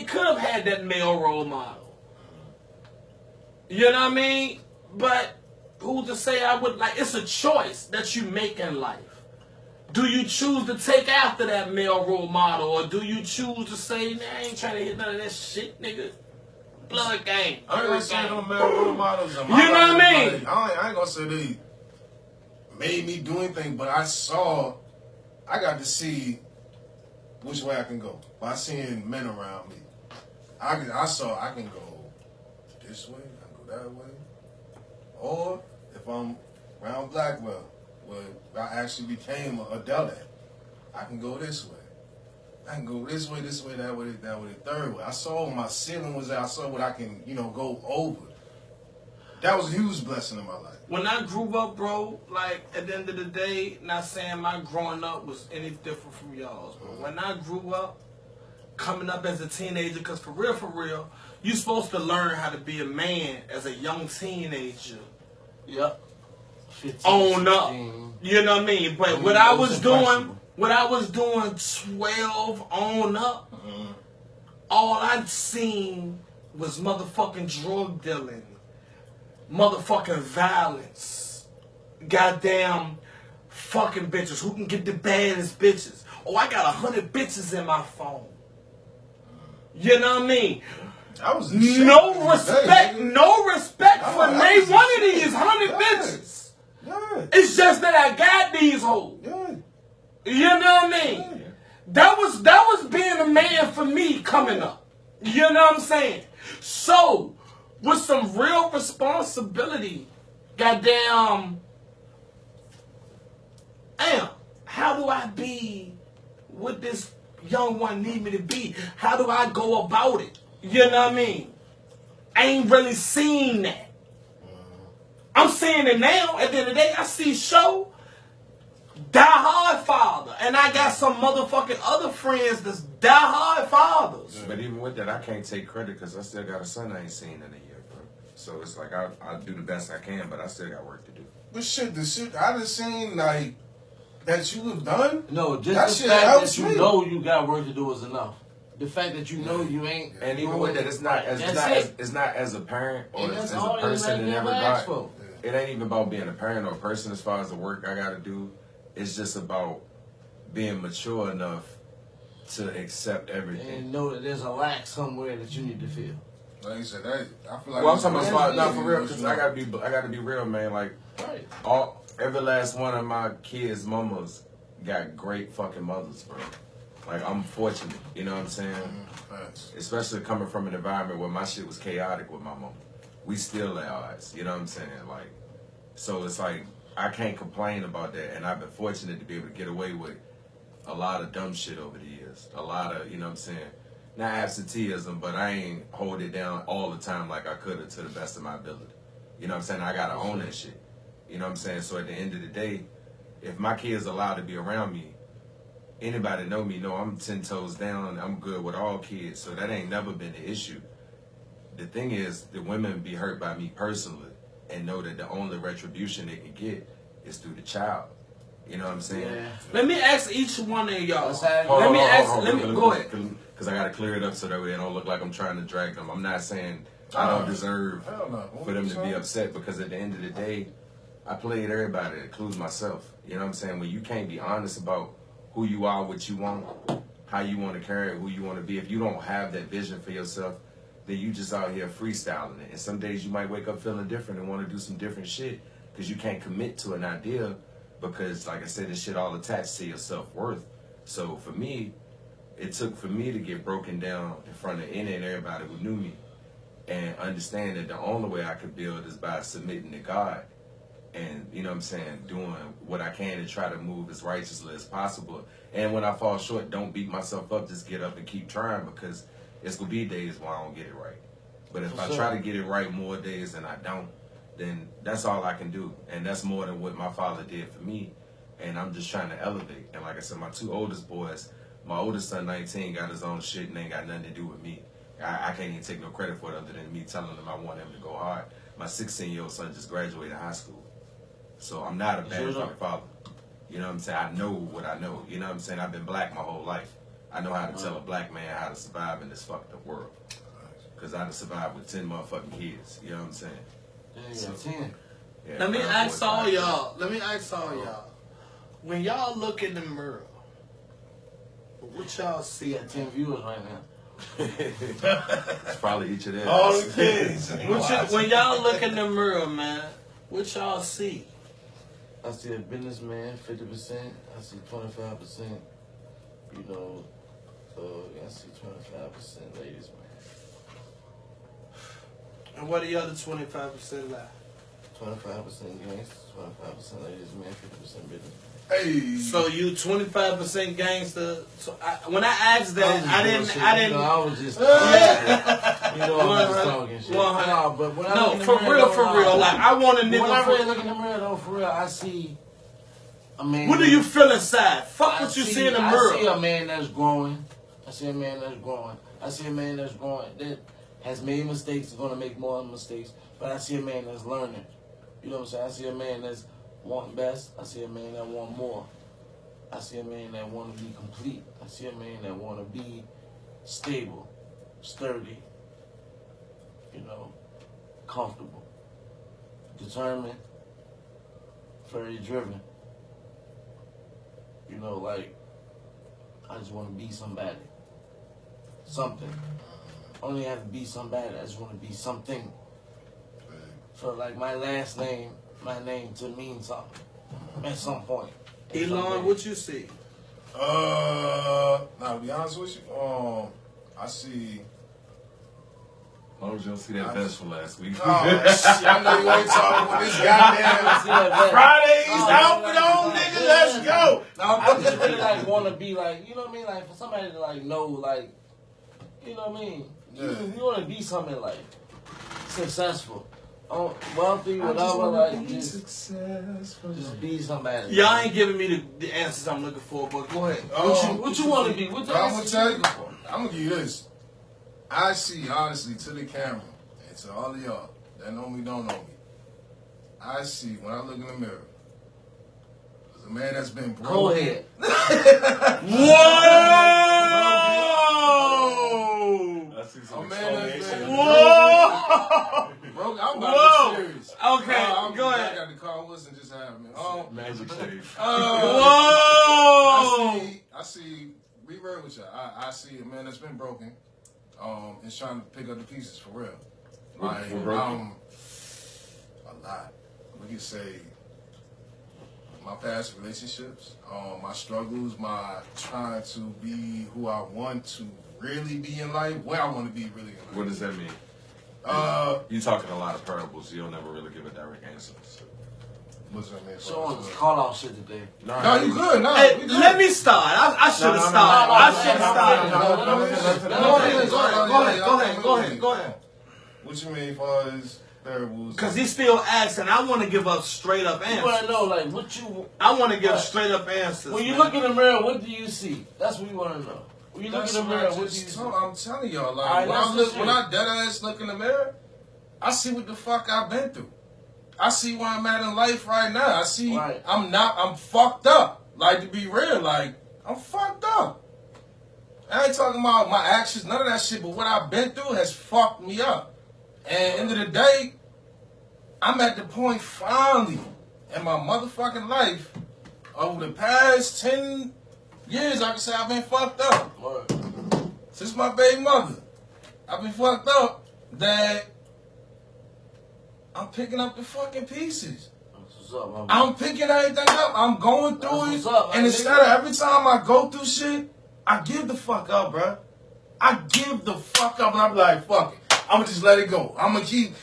[SPEAKER 7] could have had that male role model. You know what I mean? But who's to say I would like? It's a choice that you make in life. Do you choose to take after that male role model, or do you choose to say, nah, I ain't trying to hit none of that shit, nigga? Blood gang.
[SPEAKER 4] I ain't gonna say no male role models.
[SPEAKER 7] You know what I mean?
[SPEAKER 4] I ain't gonna say they made me do anything, but I got to see which way I can go by seeing men around me. I saw I can go this way, I can go that way, or if I'm around Blackwell, where I actually became a adult at, I can go this way. I can go this way, that way, the third way. I saw what my ceiling was at. I saw what I can, go over. That was a huge blessing in my life.
[SPEAKER 7] When I grew up, bro, like, at the end of the day, not saying my growing up was any different from y'all's, bro. When I grew up, coming up as a teenager, because for real, you're supposed to learn how to be a man as a young teenager.
[SPEAKER 5] Yep. 15,
[SPEAKER 7] On up.
[SPEAKER 5] 16.
[SPEAKER 7] You know what I mean? But what I was doing 12 on up, all I'd seen was motherfucking drug dealing, motherfucking violence, goddamn fucking bitches. Who can get the baddest bitches? Oh, I got 100 bitches in my phone. You know what I mean?
[SPEAKER 4] I was
[SPEAKER 7] No respect for neither one of these 100 bitches.
[SPEAKER 4] Yeah.
[SPEAKER 7] It's just that I got these hoes.
[SPEAKER 4] Yeah.
[SPEAKER 7] You know what I mean?
[SPEAKER 4] Yeah.
[SPEAKER 7] That was being a man for me coming up. You know what I'm saying? So, with some real responsibility, goddamn, how do I be what this young one need me to be? How do I go about it? You know what I mean? I ain't really seen that. I'm seeing it now. At the end of the day, I see Show, Die Hard father, and I got some motherfucking other friends that's Die Hard fathers.
[SPEAKER 6] But even with that, I can't take credit because I still got a son I ain't seen in a year, bro. So it's like I do the best I can, but I still got work to do.
[SPEAKER 4] But the shit I done seen, like, that you have done.
[SPEAKER 5] No,
[SPEAKER 4] that
[SPEAKER 5] just the
[SPEAKER 4] shit
[SPEAKER 5] fact
[SPEAKER 4] helps
[SPEAKER 5] that you
[SPEAKER 4] me.
[SPEAKER 5] know you got work to do is enough. The fact that you know you ain't.
[SPEAKER 6] And even with that, it's not as a parent or
[SPEAKER 5] And
[SPEAKER 6] as
[SPEAKER 5] that's
[SPEAKER 6] a
[SPEAKER 5] all
[SPEAKER 6] person in
[SPEAKER 5] anybody
[SPEAKER 6] every
[SPEAKER 5] asks
[SPEAKER 6] regard.
[SPEAKER 5] for.
[SPEAKER 6] It ain't even about being a parent or a person as far as the work I gotta do. It's just about being mature enough to accept everything.
[SPEAKER 5] And know that there's a lack somewhere that you need to fill.
[SPEAKER 4] Like you said, I feel like.
[SPEAKER 6] Well, I'm talking
[SPEAKER 5] That's
[SPEAKER 6] about
[SPEAKER 5] me.
[SPEAKER 6] not for real because I gotta be real, man. Like
[SPEAKER 5] Right.
[SPEAKER 6] every last one of my kids' mamas got great fucking mothers, bro. Like I'm fortunate, you know what I'm saying?
[SPEAKER 4] Thanks.
[SPEAKER 6] Especially coming from an environment where my shit was chaotic with my mom. We still at odds, you know what I'm saying? Like, so it's like I can't complain about that, and I've been fortunate to be able to get away with a lot of dumb shit over the years. A lot of, you know what I'm saying? Not absenteeism, but I ain't hold it down all the time like I could have to the best of my ability. You know what I'm saying? I gotta own that shit. You know what I'm saying? So at the end of the day, if my kids allowed to be around me, anybody know me know I'm 10 toes down. I'm good with all kids, so that ain't never been the issue. The thing is, the women be hurt by me personally and know that the only retribution they can get is through the child. You know what I'm saying?
[SPEAKER 5] Yeah.
[SPEAKER 7] Let me ask each one of y'all.
[SPEAKER 5] Let's have-
[SPEAKER 7] Let me ask.
[SPEAKER 6] Hold
[SPEAKER 7] Let
[SPEAKER 6] on,
[SPEAKER 7] me go ahead.
[SPEAKER 6] Because I got to clear it up so that way it don't look like I'm trying to drag them. I'm not saying I don't deserve
[SPEAKER 4] Hell no.
[SPEAKER 6] for them to be upset, because at the end of the day, I played everybody, including myself. You know what I'm saying? When you can't be honest about who you are, what you want, how you want to carry it, who you want to be, if you don't have that vision for yourself, then you just out here freestyling it. And some days you might wake up feeling different and want to do some different shit because you can't commit to an idea because, like I said, this shit all attached to your self-worth. So for me, it took for me to get broken down in front of any and everybody who knew me and understand that the only way I could build is by submitting to God and, you know what I'm saying, doing what I can to try to move as righteously as possible. And when I fall short, don't beat myself up, just get up and keep trying, because it's going to be days where I don't get it right. But if I try to get it right more days than I don't, then that's all I can do. And that's more than what my father did for me. And I'm just trying to elevate. And like I said, my two oldest boys, my oldest son, 19, got his own shit and ain't got nothing to do with me. I can't even take no credit for it other than me telling him I want him to go hard. My 16-year-old son just graduated high school. So I'm not a bad fucking father. You know what I'm saying? I know what I know. You know what I'm saying? I've been black my whole life. I know how to tell a black man how to survive in this fucked up world. Because I done survived with 10 motherfucking kids. You know what I'm saying?
[SPEAKER 5] Yeah, 10.
[SPEAKER 6] Yeah,
[SPEAKER 7] Let me
[SPEAKER 6] my
[SPEAKER 7] ask
[SPEAKER 6] boys
[SPEAKER 7] all
[SPEAKER 6] like-
[SPEAKER 7] y'all. Let me ask all y'all. When y'all look in the mirror, what y'all
[SPEAKER 5] We
[SPEAKER 7] see?
[SPEAKER 5] got 10 viewers right now.
[SPEAKER 6] It's probably each of them.
[SPEAKER 4] All the kids.
[SPEAKER 7] When y'all look in the mirror, man, what y'all see?
[SPEAKER 5] I see a businessman, 50%. I see 25%. You know, I see 25% ladies, man.
[SPEAKER 7] And what are the other 25% left?
[SPEAKER 5] 25% gangsters, 25% ladies, man, 50% business.
[SPEAKER 4] Hey.
[SPEAKER 7] So you 25% gangster. So when I asked that, I didn't.
[SPEAKER 5] You know, I was just,
[SPEAKER 7] Yeah.
[SPEAKER 5] you know, I was just talking shit.
[SPEAKER 7] 100.
[SPEAKER 5] No, but when I
[SPEAKER 7] No,
[SPEAKER 5] look in the
[SPEAKER 7] for
[SPEAKER 5] mirror,
[SPEAKER 7] real,
[SPEAKER 5] though,
[SPEAKER 7] for real. Like I want a
[SPEAKER 5] when I
[SPEAKER 7] nigga.
[SPEAKER 5] really look in the mirror, though, for real, I see a man.
[SPEAKER 7] What do you feel inside? Fuck
[SPEAKER 5] I
[SPEAKER 7] what you see in the
[SPEAKER 5] I
[SPEAKER 7] mirror.
[SPEAKER 5] see a man that's growing. I see a man that's growing. I see a man that's growing that has made mistakes, is gonna make more mistakes. But I see a man that's learning. You know what I'm saying? I see a man that's wanting best. I see a man that want more. I see a man that want to be complete. I see a man that want to be stable, sturdy, you know, comfortable, determined, very driven. You know, like, I just want to be somebody. Something. I only have to be somebody. I just want to be something. So, like, my last name, my name to mean something at some point.
[SPEAKER 7] Elon, what you see?
[SPEAKER 4] Now to be honest with you, I see.
[SPEAKER 6] As long as you don't see that vest from last week.
[SPEAKER 4] Oh, shit, I know you ain't talking with this goddamn Friday's outfit on, nigga. Let's go.
[SPEAKER 5] I just really like want to be like, you know what I mean, like for somebody to like know, like, you know what I mean.
[SPEAKER 4] Yeah.
[SPEAKER 5] You want to be something like successful, wealthy, whatever. Like just be somebody.
[SPEAKER 7] Y'all ain't giving me the answers I'm looking for, but go ahead.
[SPEAKER 5] What you want to be? What the
[SPEAKER 4] I'm gonna
[SPEAKER 5] answers
[SPEAKER 4] tell
[SPEAKER 5] you
[SPEAKER 4] you.
[SPEAKER 5] looking for?
[SPEAKER 4] I'm gonna give you this. I see, honestly, to the camera and to all of y'all that know me, don't know me. I see when I look in the mirror, there's a man that's been broke.
[SPEAKER 5] Go ahead.
[SPEAKER 7] Whoa!
[SPEAKER 6] I see some
[SPEAKER 4] A man that's
[SPEAKER 6] exfoliation.
[SPEAKER 4] been
[SPEAKER 7] Whoa!
[SPEAKER 4] broke. I'm about
[SPEAKER 7] Whoa.
[SPEAKER 4] to be serious.
[SPEAKER 7] Okay,
[SPEAKER 4] I
[SPEAKER 7] go ahead.
[SPEAKER 4] got the call. Listen, just have me.
[SPEAKER 6] Magic shave.
[SPEAKER 7] Whoa!
[SPEAKER 4] I see. Be real with y'all. I see a man that's been broken. Is trying to pick up the pieces for real. Like,
[SPEAKER 6] We're broken.
[SPEAKER 4] a lot. We could say my past relationships, my struggles, my trying to be who I want to really be in life, where I want to be really in life.
[SPEAKER 6] What does that mean? You talking a lot of parables. You'll never really give a direct answer. So.
[SPEAKER 4] What's that mean?
[SPEAKER 5] Show us this call out shit today.
[SPEAKER 4] No, you good. No,
[SPEAKER 7] Hey,
[SPEAKER 4] we good.
[SPEAKER 7] let me start. I should have started. I should have started. Go ahead.
[SPEAKER 4] What you mean as far as parables?
[SPEAKER 7] Because he's still asking. I want to give up straight up
[SPEAKER 5] You want to
[SPEAKER 7] answers.
[SPEAKER 5] know, like, what you.
[SPEAKER 7] I want to give straight up answers.
[SPEAKER 5] When you
[SPEAKER 7] man.
[SPEAKER 5] look in the mirror, what do you see? That's what you want to know. When you look
[SPEAKER 4] That's
[SPEAKER 5] in the
[SPEAKER 4] what
[SPEAKER 5] mirror,
[SPEAKER 4] I
[SPEAKER 5] what do you
[SPEAKER 4] just
[SPEAKER 5] see?
[SPEAKER 4] told. I'm telling y'all, like,
[SPEAKER 5] Alright,
[SPEAKER 4] when I dead ass look in the mirror, I see what the fuck I've been through. I see where I'm at in life right now. I see
[SPEAKER 5] Right.
[SPEAKER 4] I'm fucked up. Like, to be real, like, I'm fucked up. I ain't talking about my actions, none of that shit, but what I've been through has fucked me up. And end of the day, I'm at the point finally in my motherfucking life, over the past 10 years, I can say I've been fucked up.
[SPEAKER 5] Word.
[SPEAKER 4] Since my baby mother, I've been fucked up that I'm picking up the fucking pieces.
[SPEAKER 5] That's what's up, man.
[SPEAKER 4] I'm picking everything up. I'm going through
[SPEAKER 5] That's
[SPEAKER 4] it.
[SPEAKER 5] what's up, man.
[SPEAKER 4] And instead of every time I go through shit, I give the fuck up, bro. I give the fuck up and I'm like, fuck it. I'm gonna just let it go. I'm gonna keep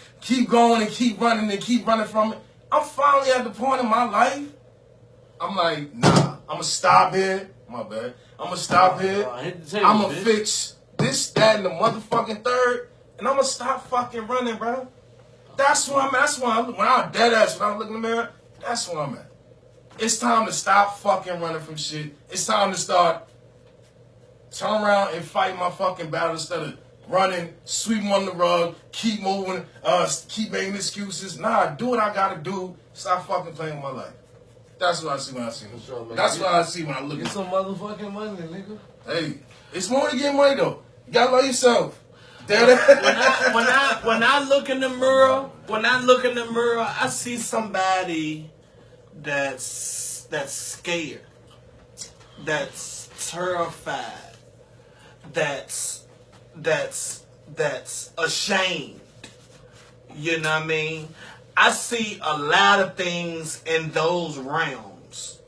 [SPEAKER 4] going and keep running from it. I'm finally at the point in my life, I'm like, nah, I'm gonna stop here. My bad. I'm gonna stop here.
[SPEAKER 5] Hit the table,
[SPEAKER 4] I'm gonna
[SPEAKER 5] bitch.
[SPEAKER 4] fix this, that, and the motherfucking third. And I'm gonna stop fucking running, bro. That's where I'm at. That's where when I'm dead ass, when I look in the mirror, that's where I'm at. It's time to stop fucking running from shit. It's time to start turn around and fight my fucking battle instead of running, sweeping on the rug, keep moving, keep making excuses. Nah, do what I gotta do. Stop fucking playing with my life. That's what I see when I see it.
[SPEAKER 5] Sure, man.
[SPEAKER 4] That's what I see when I look
[SPEAKER 5] Get
[SPEAKER 4] at it.
[SPEAKER 5] some motherfucking money, nigga.
[SPEAKER 4] Hey, it's more to get money though. You gotta love yourself.
[SPEAKER 7] when I look in the mirror, I see somebody that's scared, that's terrified, that's ashamed. You know what I mean? I see a lot of things in those realms.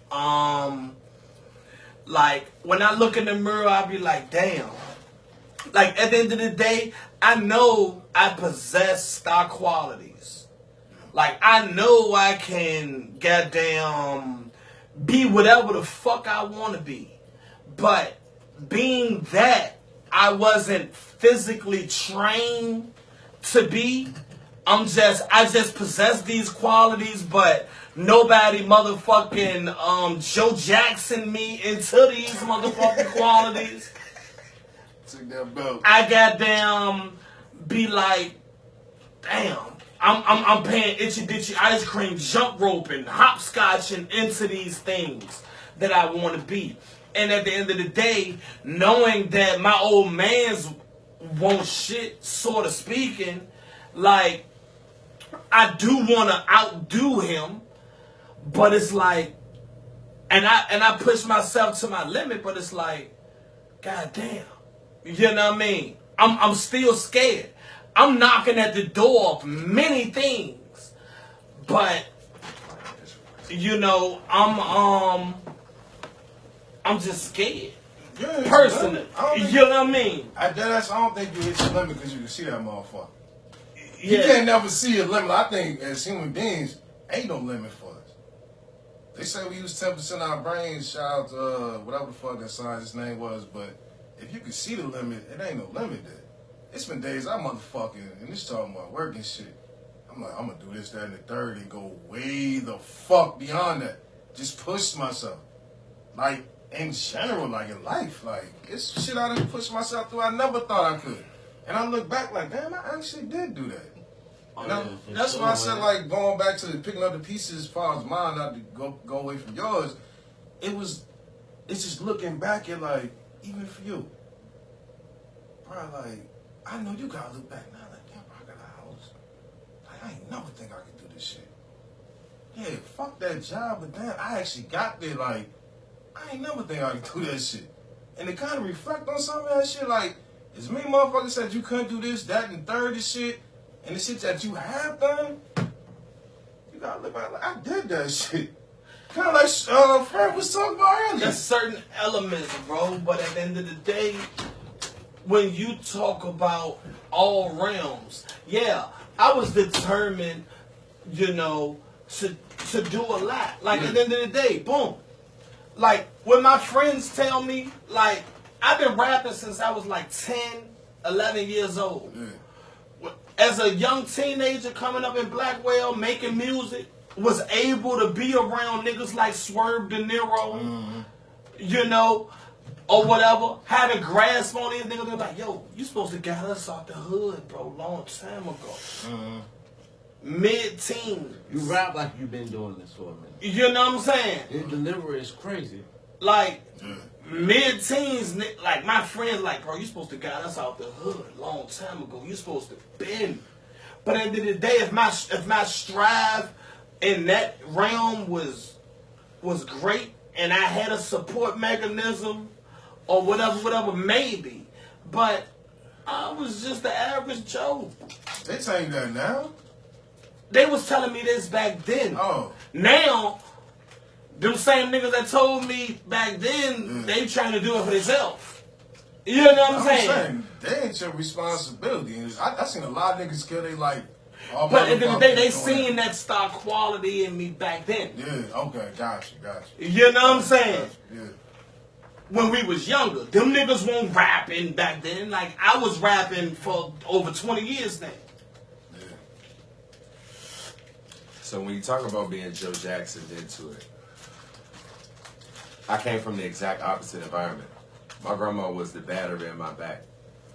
[SPEAKER 7] Like when I look in the mirror, I be like, damn. Like at the end of the day, I know I possess star qualities. Like I know I can goddamn be whatever the fuck I want to be. But being that I wasn't physically trained to be, I just possess these qualities, but nobody motherfucking Joe Jackson me into these motherfucking qualities.
[SPEAKER 4] Took that belt.
[SPEAKER 7] I goddamn be like, damn, I'm paying itchy ditchy ice cream, jump roping, hopscotching into these things that I want to be. And at the end of the day, knowing that my old man's won't shit, sort of speaking, like, I do want to outdo him, but it's like, and I push myself to my limit, but it's like, goddamn, you know what I mean? I'm still scared. I'm knocking at the door of many things, but you know, I'm just scared.
[SPEAKER 4] Yeah,
[SPEAKER 7] Personally, you know what I mean?
[SPEAKER 4] I don't think you hit your limit because you can see that motherfucker.
[SPEAKER 7] Yeah.
[SPEAKER 4] You can't never see a limit. I think as human beings, ain't no limit for us. They say we use 10% of our brains. Shout out to whatever the fuck that scientist's name was. But if you can see the limit, it ain't no limit there. It's been days I motherfucking, and this talking about work and shit. I'm like, I'm gonna do this, that, and the third, and go way the fuck beyond that. Just push myself. Like, in general, like in life, like, it's shit I done pushed myself through I never thought I could. And I look back like, damn, I actually did do that. That's why I said, like, going back to picking up the pieces as far as mine, not to go away from yours, it's just looking back at, like, even for you, probably, like, I know you gotta look back now, like, damn, bro, I got a house. Like, I ain't never think I could do this shit. Yeah, fuck that job, but damn, I actually got there, like, I ain't never think I could do that shit. And to kind of reflect on some of that shit, like, as many motherfuckers said you couldn't do this, that, and third and shit, and the shit that you have done, you gotta look back like, I did that shit. Kind of like Fred was talking about earlier.
[SPEAKER 7] There's certain elements, bro, but at the end of the day, when you talk about all realms, yeah, I was determined, you know, to do a lot. Like, at the end of the day, boom. Like, when my friends tell me, like, I've been rapping since I was like 10, 11 years old.
[SPEAKER 4] Yeah.
[SPEAKER 7] As a young teenager coming up in Blackwell, making music, was able to be around niggas like Swerve De Niro, you know, or whatever, having grasp on these niggas. They're like, yo, you supposed to got us out the hood, bro, long time ago. Mid-teen.
[SPEAKER 5] You rap like you've been doing this for a minute.
[SPEAKER 7] You know what I'm saying?
[SPEAKER 5] Your delivery is crazy.
[SPEAKER 7] Like, mid-teens, like, my friends like, bro, you supposed to got us out the hood long time ago. You supposed to been. But at the end of the day, if my strive in that realm was great, and I had a support mechanism, or whatever, maybe. But I was just the average Joe.
[SPEAKER 4] They tell you that now?
[SPEAKER 7] They was telling me this back then.
[SPEAKER 4] Oh.
[SPEAKER 7] Now, them same niggas that told me back then, they trying to do it for themselves. You know what I'm saying?
[SPEAKER 4] They ain't your responsibility. I seen a lot of niggas kill they like.
[SPEAKER 7] But at the end of the day, they seen that star quality in me back then.
[SPEAKER 4] Yeah, okay, got you.
[SPEAKER 7] You know what I'm saying?
[SPEAKER 4] Yeah.
[SPEAKER 7] When we was younger, them niggas weren't rapping back then. Like, I was rapping for over 20 years now.
[SPEAKER 4] Yeah.
[SPEAKER 6] So when you talk about being Joe Jackson into it, I came from the exact opposite environment. My grandma was the battery in my back.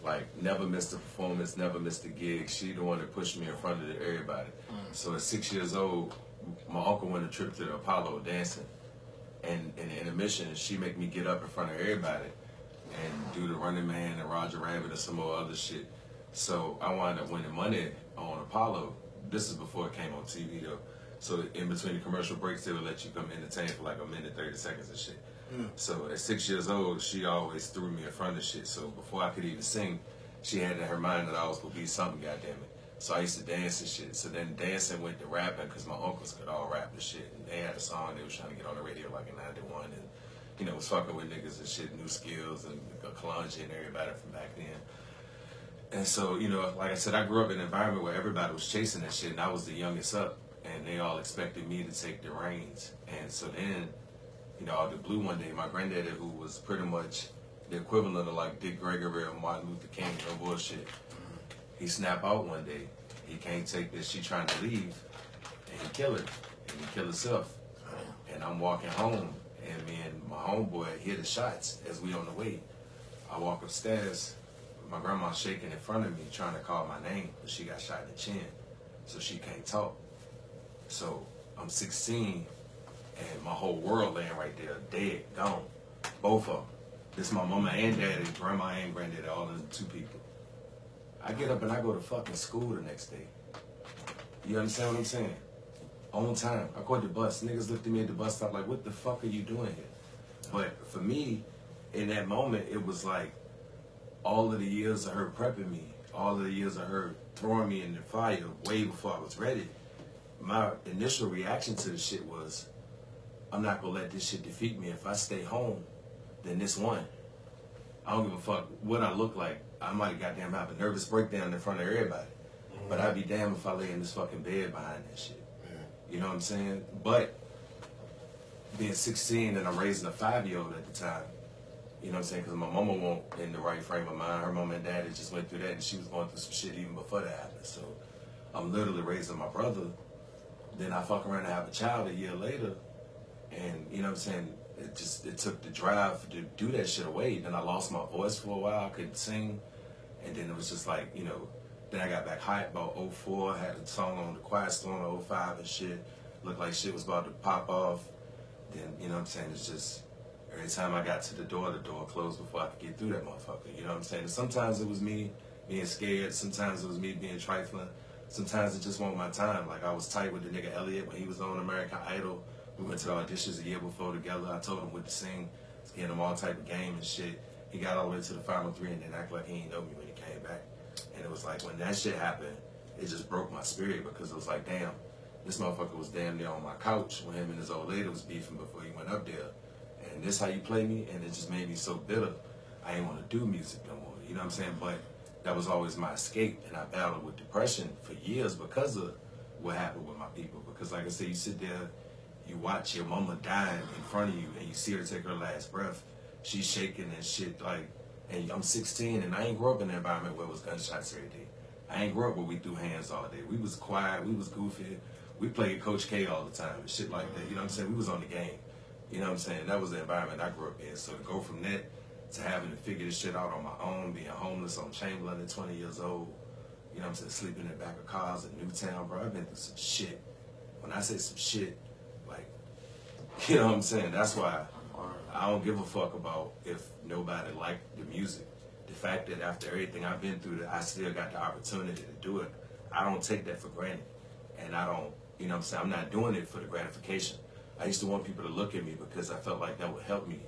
[SPEAKER 6] Like, never missed a performance, never missed a gig. She the one that pushed me in front of everybody. So at 6 years old, my uncle went a trip to the Apollo dancing. And in the intermission, she make me get up in front of everybody and do the Running Man and Roger Rabbit and some more other shit. So I wound up winning money on Apollo. This is before it came on TV though. So in between the commercial breaks, they would let you come entertain for like a minute, 30 seconds and shit. So at 6 years old, she always threw me in front of shit. So before I could even sing, she had in her mind that I was gonna be something, goddammit. So I used to dance and shit. So then dancing went to rapping because my uncles could all rap and shit. And they had a song they was trying to get on the radio like in 91. And, you know, was fucking with niggas and shit, new skills and Kalonji and everybody from back then. And so, you know, like I said, I grew up in an environment where everybody was chasing that shit and I was the youngest up. And they all expected me to take the reins. And so then, you know, out of the blue one day, my granddaddy, who was pretty much the equivalent of like Dick Gregory or Martin Luther King, no bullshit, he snapped out one day. He can't take this. She trying to leave, and he kill her, and he kill himself. And I'm walking home, and me and my homeboy hear the shots as we on the way. I walk upstairs. My grandma's shaking in front of me, trying to call my name, but she got shot in the chin, so she can't talk. So I'm 16, and my whole world laying right there, dead, gone, both of them. This is my mama and daddy, grandma and granddaddy, all in 2 people. I get up and I go to fucking school the next day. You understand what I'm saying? On time. I caught the bus. Niggas looked at me at the bus stop like, what the fuck are you doing here? But for me, in that moment, it was like all of the years of her prepping me, all of the years of her throwing me in the fire way before I was ready. My initial reaction to the shit was, I'm not gonna let this shit defeat me. If I stay home, then this won. I don't give a fuck what I look like. I might goddamn have a nervous breakdown in front of everybody. But I'd be damned if I lay in this fucking bed behind that shit. You know what I'm saying? But being 16 and I'm raising a 5-year-old at the time, you know what I'm saying? Because my mama wasn't in the right frame of mind. Her mama and daddy just went through that and she was going through some shit even before that happened. So I'm literally raising my brother. Then I fuck around and have a child a year later. And you know what I'm saying? It took the drive to do that shit away. Then I lost my voice for a while. I couldn't sing. And then it was just like, you know, then I got back hype about 04. I had a song on the Quiet Storm in 05 and shit. Looked like shit was about to pop off. Then, you know what I'm saying? It's just, every time I got to the door closed before I could get through that motherfucker. You know what I'm saying? And sometimes it was me being scared. Sometimes it was me being trifling. Sometimes it just wasn't my time. Like I was tight with the nigga Elliot when he was on American Idol. We went to the auditions a year before together. I told him what to sing. Was getting him all type of game and shit. He got all the way to the final 3 and then acted like he didn't know me when he came back. And it was like when that shit happened, it just broke my spirit because it was like, damn, this motherfucker was damn near on my couch when him and his old lady was beefing before he went up there. And this how you play me? And it just made me so bitter. I didn't want to do music no more. You know what I'm saying? But that was always my escape. And I battled with depression for years because of what happened with my people. Because like I said, you sit there, you watch your mama dying in front of you and you see her take her last breath. She's shaking and shit like, and I'm 16 and I ain't grew up in an environment where it was gunshots every day. I ain't grew up where we threw hands all day. We was quiet, we was goofy. We played Coach K all the time and shit like that. You know what I'm saying? We was on the game. You know what I'm saying? That was the environment I grew up in. So to go from that to having to figure this shit out on my own, being homeless on Chamberlain at 20 years old, you know what I'm saying, sleeping in the back of cars in Newtown, bro. I've been through some shit. When I say some shit, like, you know what I'm saying? That's why I don't give a fuck about if nobody liked the music. The fact that after everything I've been through, that I still got the opportunity to do it, I don't take that for granted. And I don't, you know what I'm saying, I'm not doing it for the gratification. I used to want people to look at me because I felt like that would help me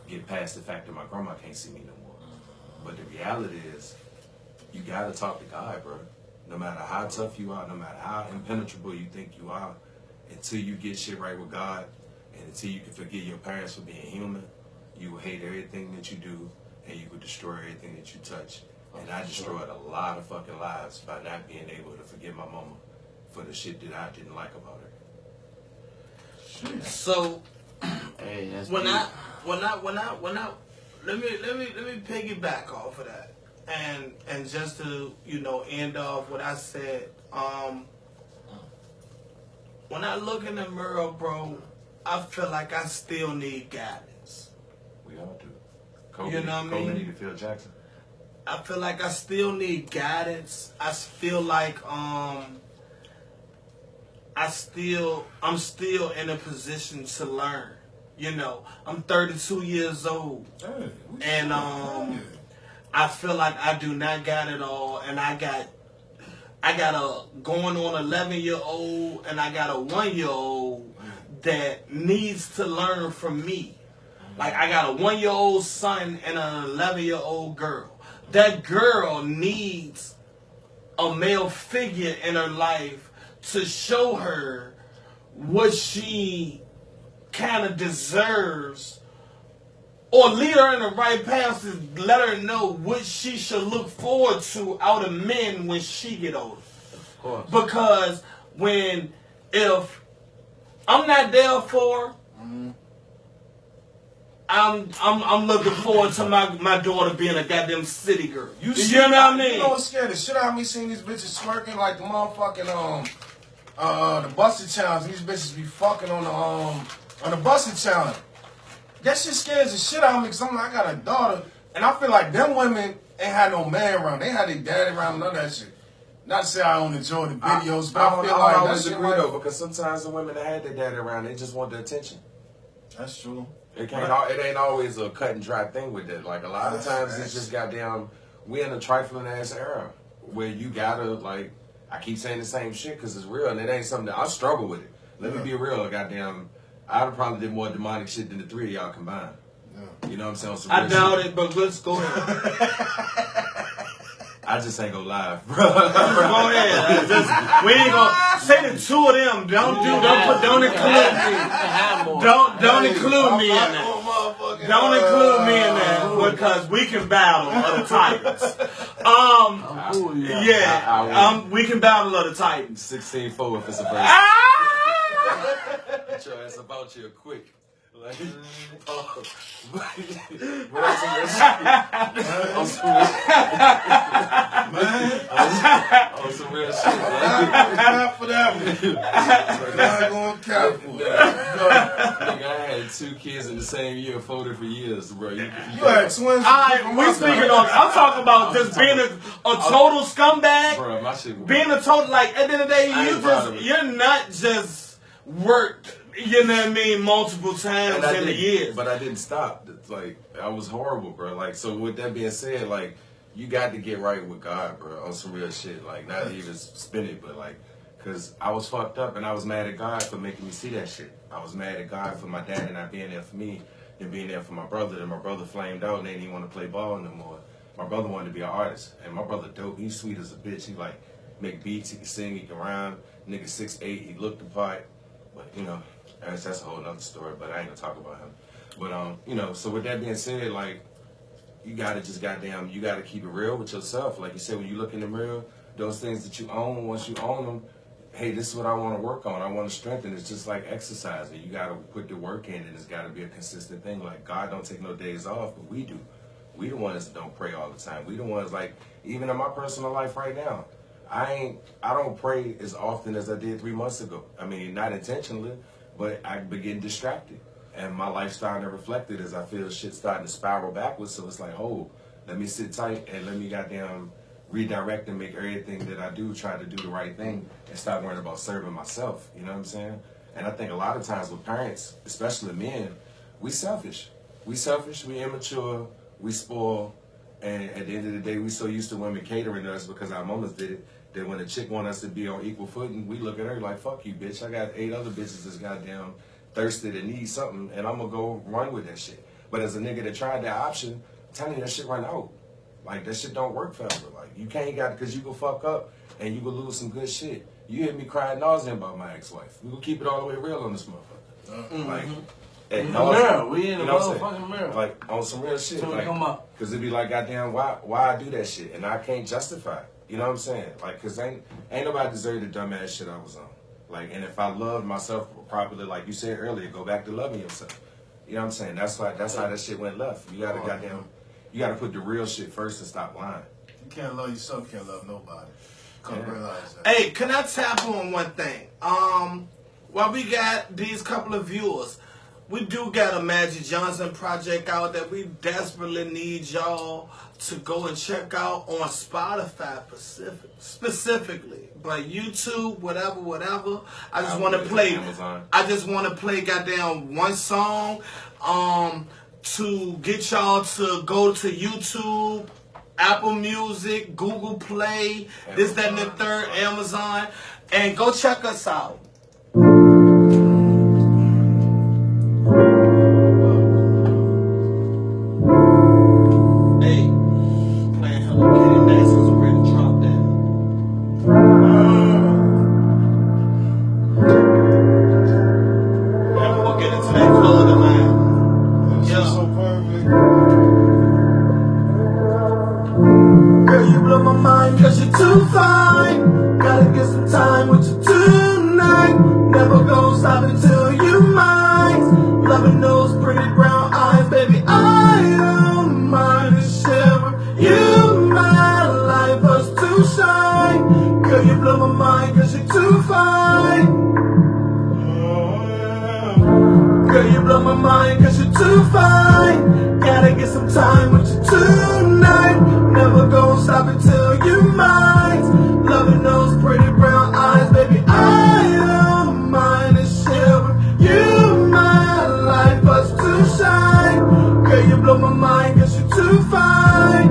[SPEAKER 6] get past the fact that my grandma can't see me no more. But the reality is, you gotta talk to God, bro. No matter how tough you are, no matter how impenetrable you think you are, until you get shit right with God, and until you can forgive your parents for being human, you will hate everything that you do, and you will destroy everything that you touch. And I destroyed a lot of fucking lives by not being able to forgive my mama for the shit that I didn't like about her.
[SPEAKER 7] So
[SPEAKER 5] Hey, that's
[SPEAKER 7] when
[SPEAKER 5] deep.
[SPEAKER 7] I let me piggyback off of that, and just to end off what I said. When I look in the mirror, bro, I feel like I still need guidance.
[SPEAKER 6] We all do. Kobe,
[SPEAKER 7] You know what I
[SPEAKER 6] Kobe
[SPEAKER 7] mean?
[SPEAKER 6] needed Phil Jackson.
[SPEAKER 7] I feel like I still need guidance. I feel like I'm still in a position to learn. I'm 32 years old, and I feel like I do not got it all, and I got a going on 11-year-old, and I got a 1-year-old that needs to learn from me. Like I got a 1-year-old son and an 11-year-old girl. That girl needs a male figure in her life to show her what she kind of deserves, or lead her in the right path to let her know what she should look forward to out of men when she get older.
[SPEAKER 5] Of course.
[SPEAKER 7] Because if I'm not there for her, I'm looking forward to my daughter being a goddamn city girl. You know what I mean?
[SPEAKER 4] You know what's scary? The shit out of me seeing these bitches smirking like the motherfucking the busted challenge. These bitches be fucking on the busted challenge. That shit scares the shit out of me because I got a daughter and I feel like them women ain't had no man around. They had their daddy around, none of that shit. Not to say I don't enjoy the videos, but I feel like that
[SPEAKER 6] always
[SPEAKER 4] shit
[SPEAKER 6] agree
[SPEAKER 4] like,
[SPEAKER 6] though, because sometimes the women that had their daddy around, they just want the attention.
[SPEAKER 4] That's true.
[SPEAKER 6] It ain't always a cut and dry thing with it. Like a lot of times it's just goddamn, we in a trifling ass era where you gotta, like, I keep saying the same shit because it's real and it ain't something that I struggle with it. Let me be real, goddamn. I'd probably did more demonic shit than the three of y'all combined. Yeah. You know what I'm saying? Some
[SPEAKER 7] I
[SPEAKER 6] real
[SPEAKER 7] doubt
[SPEAKER 6] shit.
[SPEAKER 7] it, but let's go ahead.
[SPEAKER 6] I just ain't go live, bro.
[SPEAKER 7] Go ahead. We ain't gonna say the two of them. Don't include me. Don't include me in that. Don't include me in that because we can battle other titans. We can battle other titans.
[SPEAKER 6] 16-4 if it's a verse. Get your ass about you quick. Like, on some real shit,
[SPEAKER 4] Not for that one. I'm going to cap for it.
[SPEAKER 6] Nigga, I had 2 kids in the same year, 4 different years, bro. You
[SPEAKER 4] had twins.
[SPEAKER 7] We speaking on. I'm talking about just being a total scumbag.
[SPEAKER 6] Bro, my shit.
[SPEAKER 7] Being a total, like, at the end of the day, you're not just worked. You know what I mean? Multiple times in the years.
[SPEAKER 6] But I didn't stop. It's like, I was horrible, bro. Like, so with that being said, like, you got to get right with God, bro, on some real shit. Like, not even spin it, but like, because I was fucked up and I was mad at God for making me see that shit. I was mad at God for my dad not being there for me and being there for my brother. And my brother flamed out and they didn't want to play ball no more. My brother wanted to be an artist. And my brother dope. He's sweet as a bitch. He, like, make beats. He can sing. He can rhyme. Nigga 6'8". He looked the part. But, you know, that's a whole nother story, but I ain't gonna talk about him. But, you know, so with that being said, like, you gotta just you gotta keep it real with yourself. Like you said, when you look in the mirror, those things that you own, once you own them, hey, this is what I want to work on. I want to strengthen. It's just like exercising. You gotta put the work in, and it's gotta be a consistent thing. Like, God don't take no days off, but we do. We the ones that don't pray all the time. We the ones, like, even in my personal life right now, I don't pray as often as I did 3 months ago. I mean, not intentionally, but I begin distracted. And my life starting to reflect it as I feel shit starting to spiral backwards. So it's like, oh, let me sit tight and let me goddamn redirect and make everything that I do, try to do the right thing and stop worrying about serving myself. You know what I'm saying? And I think a lot of times with parents, especially men, we selfish. We selfish, we immature, we spoil. And at the end of the day, we so used to women catering to us because our mamas did it, that when a chick want us to be on equal footing, we look at her like, fuck you, bitch. I got 8 other bitches that's goddamn thirsty and need something, and I'm gonna go run with that shit. But as a nigga that tried that option, I'm telling you, that shit run out. Like, that shit don't work forever. Like, you can't because you go fuck up and you go lose some good shit. You hear me crying nauseam about my ex-wife. We gonna keep it all the way real on this motherfucker. Like, at nauseam.
[SPEAKER 5] We in the motherfucking mirror.
[SPEAKER 6] Like, on some real shit.
[SPEAKER 5] Till we
[SPEAKER 6] like,
[SPEAKER 5] come up.
[SPEAKER 6] Cause it'd be like, goddamn, why I do that shit? And I can't justify it. You know what I'm saying? Like, cause ain't nobody deserve the dumbass shit I was on. Like, and if I loved myself properly, like you said earlier, go back to loving yourself. You know what I'm saying? That's how that shit went left. You gotta put the real shit first and stop lying.
[SPEAKER 4] You can't love yourself, you can't love nobody. Come realize that.
[SPEAKER 7] Hey, can I tap on one thing? While we got these couple of viewers, we do got a Magic Johnson project out that we desperately need y'all to go and check out on Spotify specifically. But YouTube, whatever. I just want to play.
[SPEAKER 6] Amazon.
[SPEAKER 7] I just want to play goddamn one song to get y'all to go to YouTube, Apple Music, Google Play, this, that, and the third, Amazon, and go check us out. Hey, playing Hello Kitty Masks is ready to drop down.
[SPEAKER 1] Loving those pretty brown eyes, baby, I don't mind to share with you my life was too shine. Girl, you blow my mind cause you're too fine. Girl, you blow my mind cause you're too fine. Gotta get some time with you tonight. Never gonna stop until you mine. Loving those pretty brown eyes, baby, I don't mind to share with you my life was too shine. Girl, you blow my mind cause you're too fine.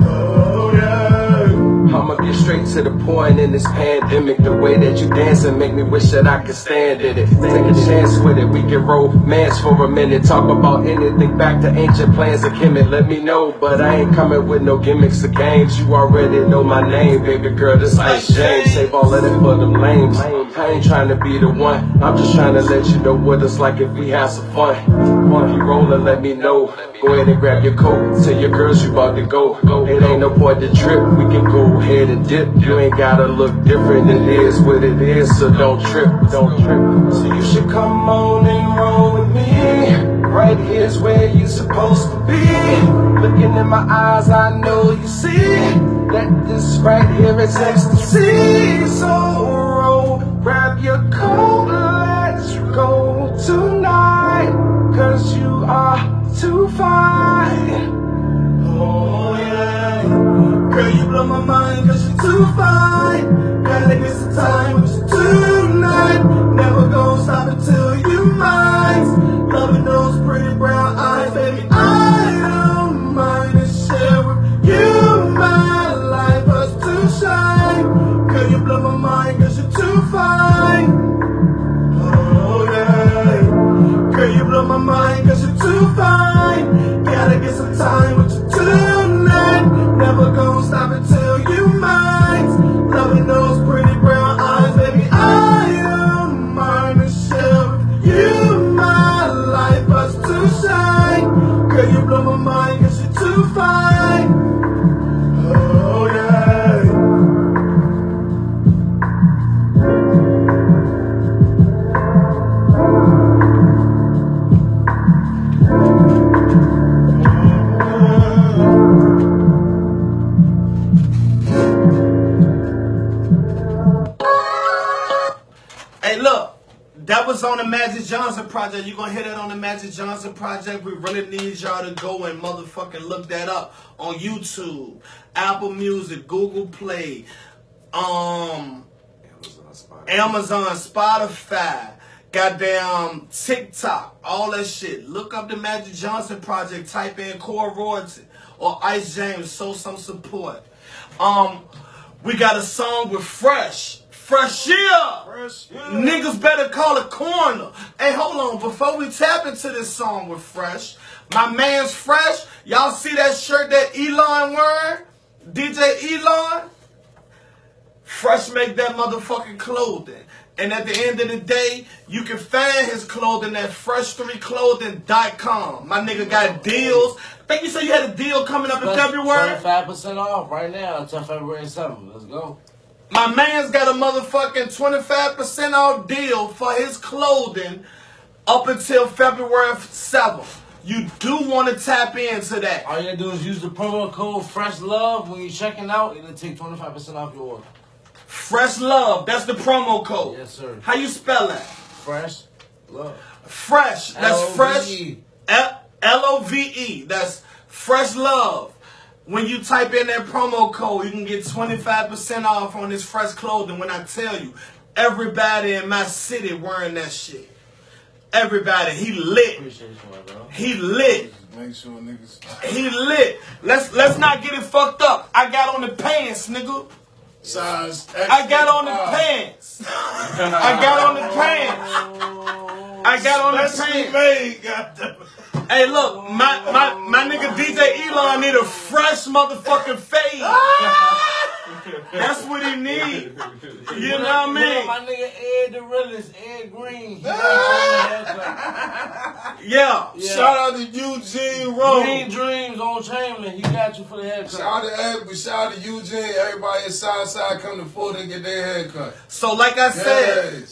[SPEAKER 1] Oh yeah.
[SPEAKER 2] I'ma get straight to the point in this pandemic. The way that you dancing make me wish that I could stand in it. Take a chance with it, we can romance for a minute. Talk about anything back to ancient plans of Kemet. Let me know, but I ain't coming with no gimmicks or games. You already know my name, baby girl, this Ice James. Save all of that for them lames. I ain't trying to be the one, I'm just trying to let you know what it's like if we have some fun. If you rollin', let me know. Go ahead and grab your coat, tell your girls you about to go. It ain't no point to trip, we can go ahead and dip. You ain't gotta look different, it is what it is, so don't trip, don't trip. So you should come on and roll with me. Right here's where you supposed to be. Looking in my eyes, I know you see that this right here is ecstasy. So roll, grab your coat, let's go tonight. Cause you are too fine.
[SPEAKER 1] Oh yeah. Girl, you blow my mind cause you're too fine. Gotta get some time with you tonight. Never gonna stop until you mine. Loving those pretty brown eyes, baby, I don't mind to share with you my life was too shine. Girl, you blow my mind cause you're too fine. Oh yeah. Girl, you blow my mind cause you're too fine. Gotta get some time with you tonight. Never gonna stop until you mine. Loving those pretty brown eyes, baby, I don't mind to share with you my life was too shine. Girl, you blow my mind cause you're too fine. Oh yeah.
[SPEAKER 7] Hey, look, that was on the Magic Johnson project. You gonna hear that on the Magic Johnson project? We really need y'all to go and motherfucking look that up on YouTube, Apple Music, Google Play, Amazon, Spotify, goddamn TikTok, all that shit. Look up the Magic Johnson project. Type in Core Royalty or Ice James. Show some support. We got a song with Fresh yeah. Niggas better call it corner. Hey, hold on. Before we tap into this song with Fresh, my man's Fresh. Y'all see that shirt that Elon wearing? DJ Elon? Fresh make that motherfucking clothing. And at the end of the day, you can find his clothing at fresh3clothing.com. My nigga got deals. I think you said you had a deal coming up in February.
[SPEAKER 5] 25% off right now until February 7th. Let's go.
[SPEAKER 7] My man's got a motherfucking 25% off deal for his clothing up until February 7th. You do want to tap into that.
[SPEAKER 5] All you gotta do is use the promo code FRESHLOVE when you're checking out. It'll take 25% off your order.
[SPEAKER 7] Fresh Love, that's the promo code.
[SPEAKER 5] Yes, sir.
[SPEAKER 7] How you spell that?
[SPEAKER 5] Fresh Love.
[SPEAKER 7] Fresh, that's
[SPEAKER 5] L-O-V-E.
[SPEAKER 7] fresh. Love. That's Fresh Love. When you type in that promo code, you can get 25% off on this fresh clothing. When I tell you, everybody in my city wearing that shit. Everybody, he lit.
[SPEAKER 5] Appreciate you, my bro.
[SPEAKER 7] He lit.
[SPEAKER 4] Make sure niggas.
[SPEAKER 7] He lit. Let's not get it fucked up. I got on the pants, nigga.
[SPEAKER 4] Size
[SPEAKER 7] I got on the pants. I got on the pants. I got on the pants.
[SPEAKER 4] Made, goddamn.
[SPEAKER 7] Hey, look, my nigga DJ Elon need a fresh motherfucking fade. That's what he need. You know what I mean?
[SPEAKER 5] My nigga Ed the realest, Ed Green.
[SPEAKER 7] Yeah.
[SPEAKER 4] Shout out to Eugene Rowe.
[SPEAKER 5] Green Dreams on Chamberlain. He got you for the haircut.
[SPEAKER 4] Shout out to Eugene. Everybody at Southside come to Florida and get their haircut.
[SPEAKER 7] So like I said,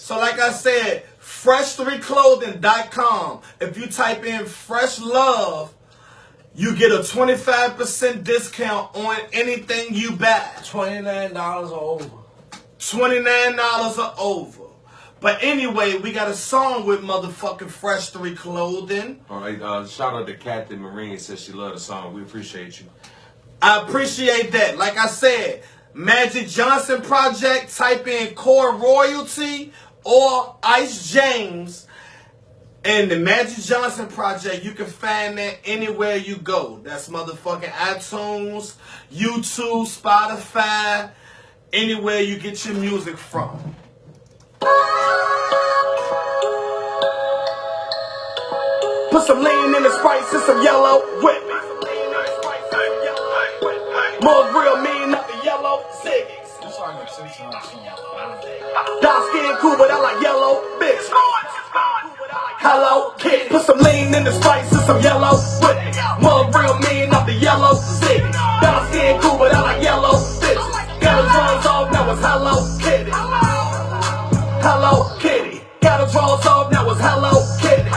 [SPEAKER 7] fresh3clothing.com. If you type in Fresh Love, you get a 25% discount on anything you buy.
[SPEAKER 5] $29 or over.
[SPEAKER 7] $29 or over. But anyway, we got a song with motherfucking Fresh 3 Clothing.
[SPEAKER 6] All right, shout out to Captain Marine, says she loved the song. We appreciate you.
[SPEAKER 7] I appreciate that. Like I said, Magic Johnson Project, type in Core Royalty or Ice James. And the Magic Johnson Project, you can find that anywhere you go. That's motherfucking iTunes, YouTube, Spotify, anywhere you get your music from. Put some lean in the Sprite and some yellow with me. More real mean, not the yellow ziggies.
[SPEAKER 4] It's like a TikTok song.
[SPEAKER 7] Dark skin cool, but I like yellow bitch. Hello, kid. Put some lean in the Sprite and some yellow with me. More real mean, not the yellow ziggies. Dark skin cool, but I like yellow bitch. Got the drums off, now it's Hello Kitty. Hello Kitty. Got the drums off, now it's Hello Kitty.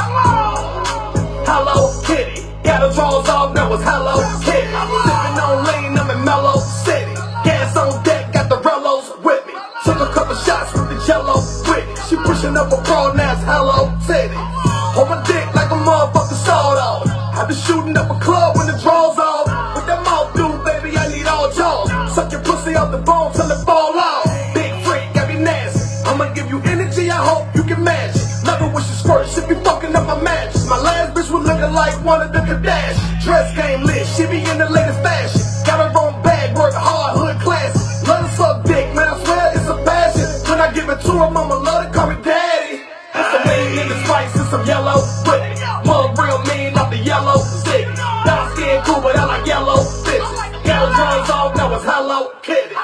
[SPEAKER 7] Hello Kitty. Got the drawers off, now it's Hello Kitty. Sippin' on lean, I'm in Mellow City. Gas on deck, got the Rellos with me. Took a couple shots with the Jello with me. She pushing up a bra, now it's Hello Titty. Hold my dick like a motherfucking sawed-off. I been shooting up a club when the drawers off. What that mouth do, baby, I need all jaws. Suck your pussy off the bone till it fall off. Big freak, got me nasty. I'ma give you energy, I hope you can match it. Love it when she squirt, she be fucking up my mattress. My last bitch was looking like one of the Kardashians. Dress game lit, she be in the latest fashion. Got her own bag, work hard, hood classy. Let her suck dick, man, I swear it's a passion. When I give it to her, mama love to call me daddy. Put some lean in the Spice and some yellow with it. Mug real mean, not the yellow zig. Dark skin cool, but I like yellow bitches. Got her drums off, now it's Hello Kitty.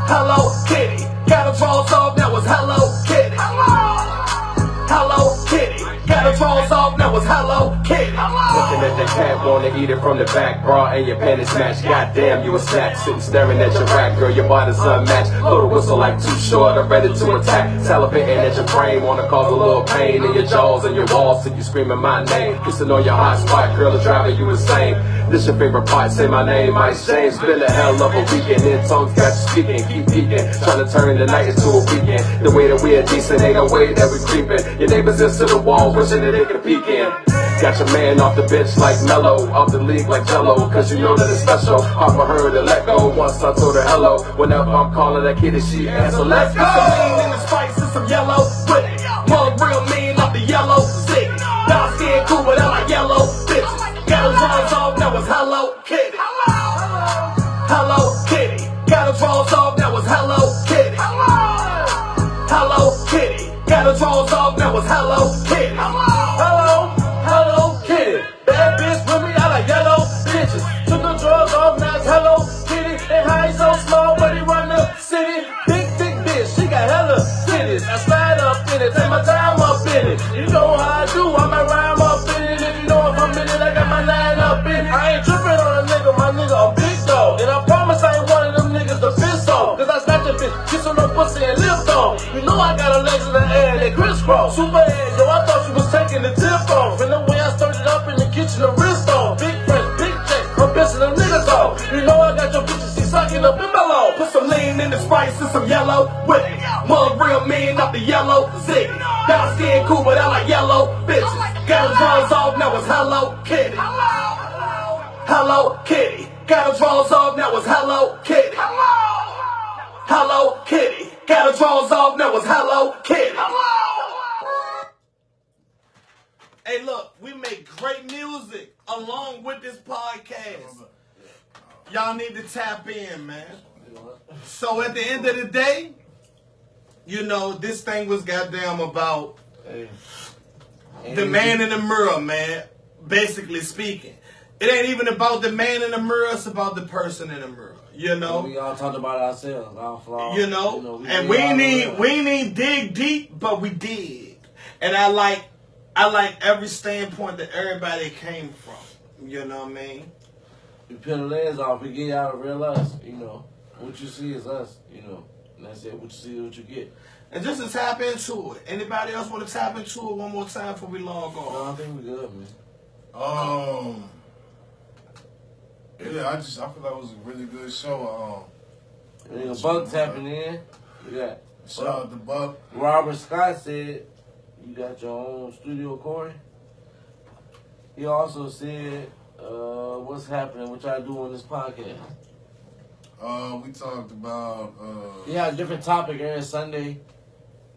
[SPEAKER 7] Hello Kitty. Got her drawers off, now it's Hello Kitty. Hello Kitty. Got her drawers off, now it's Hello Kitty.
[SPEAKER 2] Looking at the cat, wanna eat it from the back. Bra and your panties match. Goddamn, you a snack. Sitting staring at your rack, girl, your body's unmatched. Little whistle like Too Short, I'm ready to attack. Salivating at your brain, wanna cause a little pain in your jaws and your walls till you screaming my name. Kissing on your hot spot, girl, it's driving you insane. This your favorite part, say my name, Ice James. Been a hell of a weekend, in tongues got you speaking. Keep peeking, trying to turn the night into a weekend. The way that we are decent, ain't no way that we creeping. Your neighbors into the wall, wishing that they could peek in. Got your man off the bench like Mello, off the league like Jello, cause you know that it's special. Papa heard her let go, once I told her hello. Whenever I'm calling that kitty, she answer, let's go.
[SPEAKER 7] Some lean in the Spice and some yellow with it. Mug real mean, not the yellow zig. Dark skin cool, but I like yellow bitches. Got her drawers off, now it's Hello Kitty. Hello Kitty. Got her drawers off, now it's Hello Kitty. Hello Kitty. Got her drawers off, now it's Hello Kitty. Hello Kitty. Bad bitch with me, I like yellow bitches. Took the drawers off, now it's Hello Kitty. And how he so small, but he run the city. Big, thick bitch, she got hella titties. I slide up in it, take my time up in it. You know how I do, I might rhyme up in it. If you know if I'm in it, I got my line up in it. I ain't tripping on a nigga, my nigga, I'm big dog. And I promise I ain't one of them niggas to piss off. Cause I snatch a bitch, kiss on her pussy and lift on. You know I got her legs in the air, they crisscross. Super head, yo, I thought you was taking the tip off. And the way I stirred it up in the kitchen, the wrist on. Big fresh, big checks, I'm pissing them niggas off. You know I got your bitches, she sucking up in my law. Put some lean in the Spice and some yellow with it. Mug real mean, not the yellow zig. Dark skin cool, but I like yellow bitches. Got her drawers off, now it's Hello Kitty. Hello Kitty. Got her drawers off, now it's Hello Kitty. Hello Kitty. Got her drawers off, now it's Hello Kitty. Hey, look, we make great music along with this podcast. Y'all need to tap in, man. So at the end of the day, you know, this thing was goddamn about the man in the mirror, man. Basically speaking. It ain't even about the man in the mirror, it's about the person in the mirror. You know?
[SPEAKER 5] We all talked about ourselves, our flaws.
[SPEAKER 7] You know? And we ain't dig deep, but we dig. And I I like every standpoint that everybody came from. You know what I mean?
[SPEAKER 5] We peel the layers off. We get y'all to realize, you know, what you see is us, you know. And that's it. What you see is what you get.
[SPEAKER 7] And just to tap into it. Anybody else want to tap into it one more time before we log
[SPEAKER 5] No,
[SPEAKER 7] off?
[SPEAKER 5] I think we good, man.
[SPEAKER 4] Yeah, I feel like it was a really good show.
[SPEAKER 5] Nigga Buck tapping in. We got
[SPEAKER 4] Shout out to Buck.
[SPEAKER 5] Robert Scott said, you got your own studio recording. He also said, what's happening, what y'all do on this podcast.
[SPEAKER 4] We talked about
[SPEAKER 5] We had a different topic every Sunday.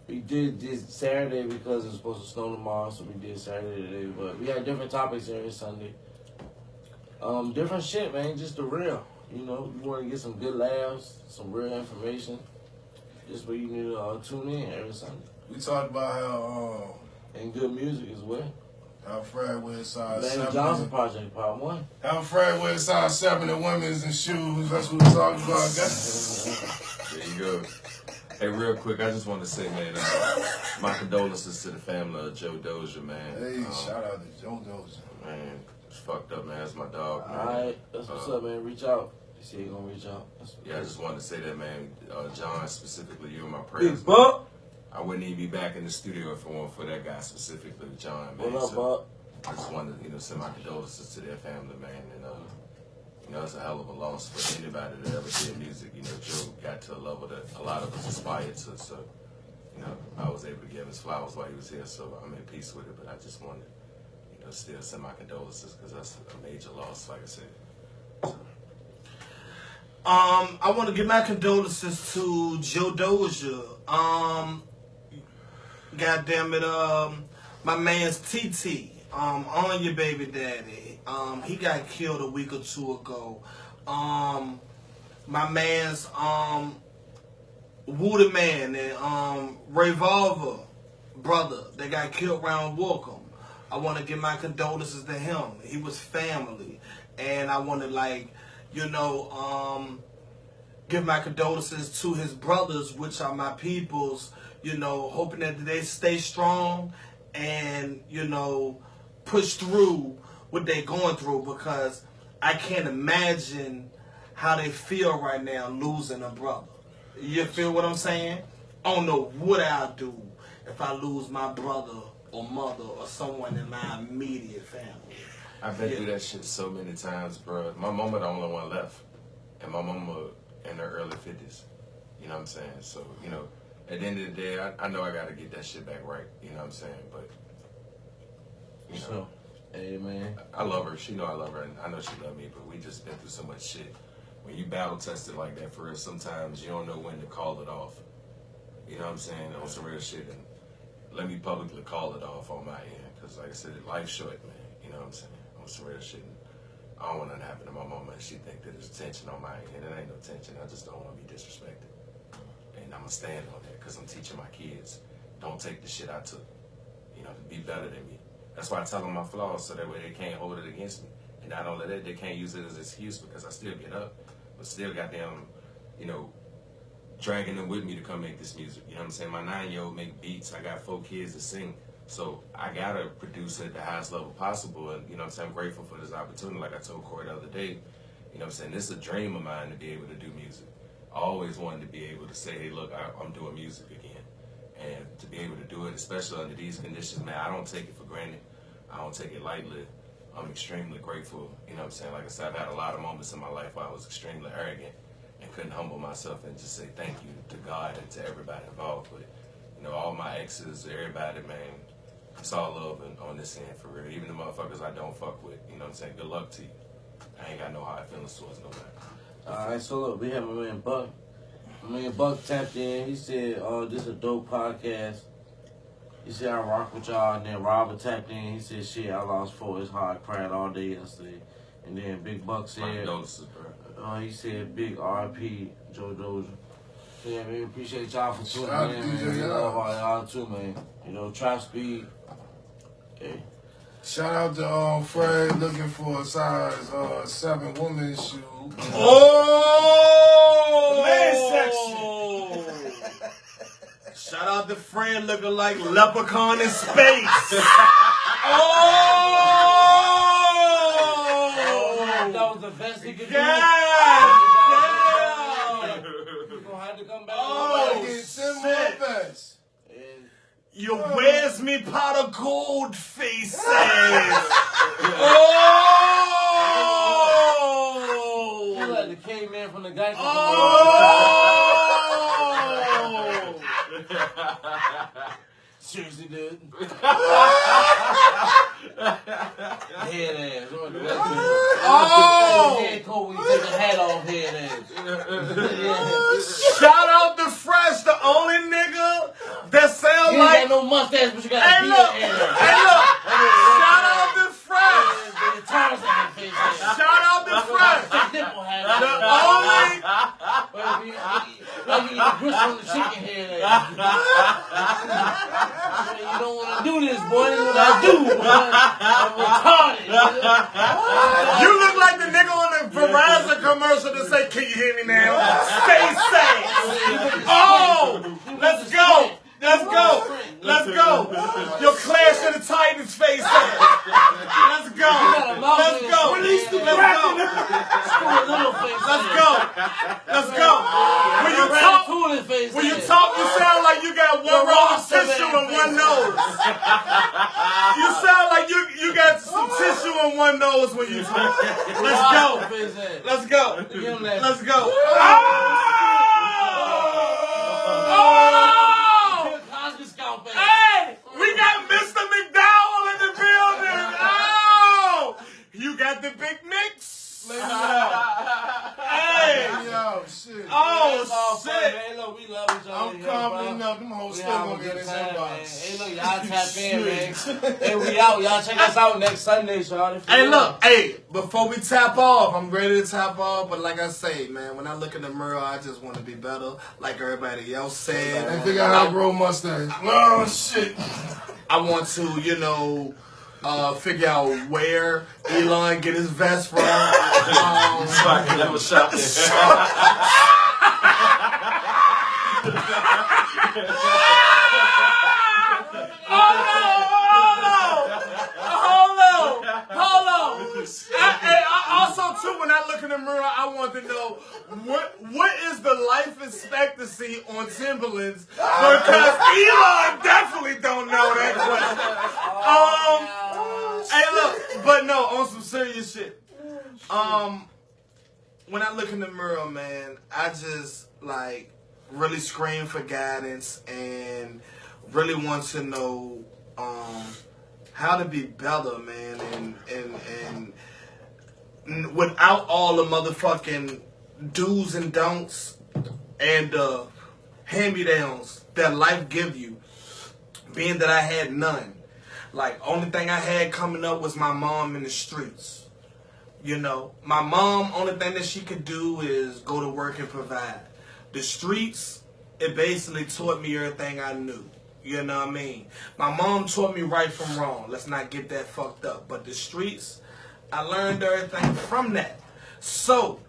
[SPEAKER 5] We did this Saturday because it's supposed to snow tomorrow, so we did Saturday today. But we had different topics every Sunday. Different shit, man, just the real. You know, you want to get some good laughs, some real information. Just where you need to tune in every Sunday.
[SPEAKER 4] we talked about how
[SPEAKER 5] And good music as well.
[SPEAKER 4] Fred wears size
[SPEAKER 5] Larry
[SPEAKER 4] 7.
[SPEAKER 5] Johnson Project, Part 1.
[SPEAKER 4] How Fred wears size 7 in women's and shoes. That's what we're talking about.
[SPEAKER 6] There you go. Hey, real quick, I just want to say, man, my condolences to the family of Joe Dozier, man.
[SPEAKER 4] Hey, shout out to Joe Dozier.
[SPEAKER 6] Man, it's fucked up, man. That's my dog, man.
[SPEAKER 5] Alright, that's what's up, man. Reach out. He said he gonna reach out.
[SPEAKER 6] Yeah, I just wanted to say that, man. John, specifically, you're my prayers.
[SPEAKER 5] Big Buck.
[SPEAKER 6] I wouldn't even be back in the studio if it weren't for that guy specifically, John, man.
[SPEAKER 5] What up, Buck?
[SPEAKER 6] I just wanted to, send my condolences to their family, man. And, it's a hell of a loss for anybody that ever did music. Joe got to a level that a lot of us aspired to. So, I was able to give him his flowers while he was here. So I'm in peace with it. But I just wanted, still send my condolences because that's a major loss, like I said. So.
[SPEAKER 7] I want to give my condolences to Joe Dozier. Goddamn it, my man's TT. On your baby daddy. He got killed a week or two ago. My man's Woody Man and Revolver brother that got killed around Walkham. I want to give my condolences to him. He was family, and I want to give my condolences to his brothers, which are my peoples. Hoping that they stay strong and push through what they're going through, because I can't imagine how they feel right now losing a brother. You feel what I'm saying? I don't know what I'll do if I lose my brother or mother or someone in my immediate family.
[SPEAKER 6] I've been through that shit so many times, bro. My mama the only one left, and my mama in her early 50s. You know what I'm saying? So, at the end of the day, I know I got to get that shit back right. You know what I'm saying? But,
[SPEAKER 5] So, hey, man.
[SPEAKER 6] I love her. She know I love her, and I know she love me, but we just been through so much shit. When you battle tested like that for real, sometimes you don't know when to call it off. You know what I'm saying? On some real shit, and let me publicly call it off on my end, because like I said, life's short, man. You know what I'm saying? On some real shit. And I don't want nothing to happen to my mama, and she think that there's tension on my end. It ain't no tension. I just don't want to be disrespected. And I'm going to stand on that, because I'm teaching my kids, don't take the shit I took, to be better than me. That's why I tell them my flaws, so that way they can't hold it against me. And not only that, they can't use it as an excuse, because I still get up, but still got them, dragging them with me to come make this music. You know what I'm saying? My 9-year-old make beats. I got 4 kids to sing. So I got to produce at the highest level possible. And, you know what I'm saying? I'm grateful for this opportunity. Like I told Corey the other day, you know what I'm saying? This is a dream of mine to be able to do music. I always wanted to be able to say, hey, look, I'm doing music again. And to be able to do it, especially under these conditions, man, I don't take it for granted. I don't take it lightly. I'm extremely grateful. You know what I'm saying? Like I said, I've had a lot of moments in my life where I was extremely arrogant and couldn't humble myself and just say thank you to God and to everybody involved. But, all my exes, everybody, man, it's all love on this end for real. Even the motherfuckers I don't fuck with, you know what I'm saying? Good luck to you. I ain't got no hard feelings towards nobody.
[SPEAKER 5] Alright, so look, we have my man Buck. My man Buck tapped in. He said, this is a dope podcast. He said, I rock with y'all. And then Robert tapped in. He said, shit, I lost 4. It's hard. I cried all day yesterday. And then Big Buck said,
[SPEAKER 6] My condolences, bro.
[SPEAKER 5] he said, big RP, Joe Dozier. Yeah, man, appreciate y'all for tuning
[SPEAKER 4] Shout out
[SPEAKER 5] in,
[SPEAKER 4] to
[SPEAKER 5] man.
[SPEAKER 4] DJ,
[SPEAKER 5] We love all y'all too, man. Trap Speed. Okay.
[SPEAKER 4] Shout out to Fred looking for a size 7 women's shoe.
[SPEAKER 7] Oh!
[SPEAKER 4] The men's section.
[SPEAKER 7] Shout out to Fred looking like Leprechaun in space.
[SPEAKER 5] That was the best he could do.
[SPEAKER 7] Yeah.
[SPEAKER 5] He's gonna have to come back.
[SPEAKER 4] Oh, get 10 more bets.
[SPEAKER 5] And
[SPEAKER 7] You where's me pot of gold faces? Oh!
[SPEAKER 5] you like the caveman from the Geico.
[SPEAKER 7] Oh!
[SPEAKER 5] Seriously, dude. Head ass.
[SPEAKER 7] Oh!
[SPEAKER 5] Head coat when you take the hat off, head ass.
[SPEAKER 7] Shout out to Fresh, the only nigga that sound
[SPEAKER 5] You
[SPEAKER 7] like.
[SPEAKER 5] ain't got no mustache, but you got a
[SPEAKER 7] Hey
[SPEAKER 5] beard
[SPEAKER 7] look!
[SPEAKER 5] hair.
[SPEAKER 7] Hey look! Shout out to Fresh! Shout out to Fresh!
[SPEAKER 5] Nipple hat.
[SPEAKER 7] The only.
[SPEAKER 5] Like you eat the gristle on the chicken head ass. You don't want to do this, boy. This is what I do, boy. I'm retarded.
[SPEAKER 7] You look like the nigga on the Verizon commercial that say, "Can you hear me now?" Stay safe. Oh, let's go. Let's go. Let's go. Your Clash of the Titans face ass. Let's go. Let's go. Release the Let's go. Let's go. Let's go. When you talk, you sound like you got one roll of tissue and one nose. You sound like you got some tissue on one nose when you talk. Let's go. Let's go. Let's go. Hey, we got Mr. McDowell in the building. Oh, you got the big mix. Hey,
[SPEAKER 4] Yo, shit.
[SPEAKER 7] oh shit.
[SPEAKER 5] Hey, look, we love each other.
[SPEAKER 4] I'm confident enough. Them hoes still gonna get in his inbox.
[SPEAKER 5] Hey, look, y'all tap in, man. Hey, we out. Y'all check us out next Sunday, y'all.
[SPEAKER 7] Hey, look, hey, before we tap off, I'm ready to tap off, but like I say, man, when I look in the mirror, I just want to be better, like everybody else said.
[SPEAKER 4] They figure out how to grow mustache. Oh, shit.
[SPEAKER 7] I want to, figure out where Elon get his vest from.
[SPEAKER 6] So I can never shop there.
[SPEAKER 7] Hold on. Also, too, when I look in the mirror, I want to know what is the life expectancy on Timberlands, because Elon definitely don't know that question. Hey, look, but no, on some serious shit. When I look in the mirror, man, I just really scream for guidance and really want to know how to be better, man, and without all the motherfucking do's and don'ts and hand-me-downs that life give you, being that I had none. Only thing I had coming up was my mom in the streets. My mom, only thing that she could do is go to work and provide. The streets, it basically taught me everything I knew. You know what I mean? My mom taught me right from wrong. Let's not get that fucked up. But the streets, I learned everything from that. So,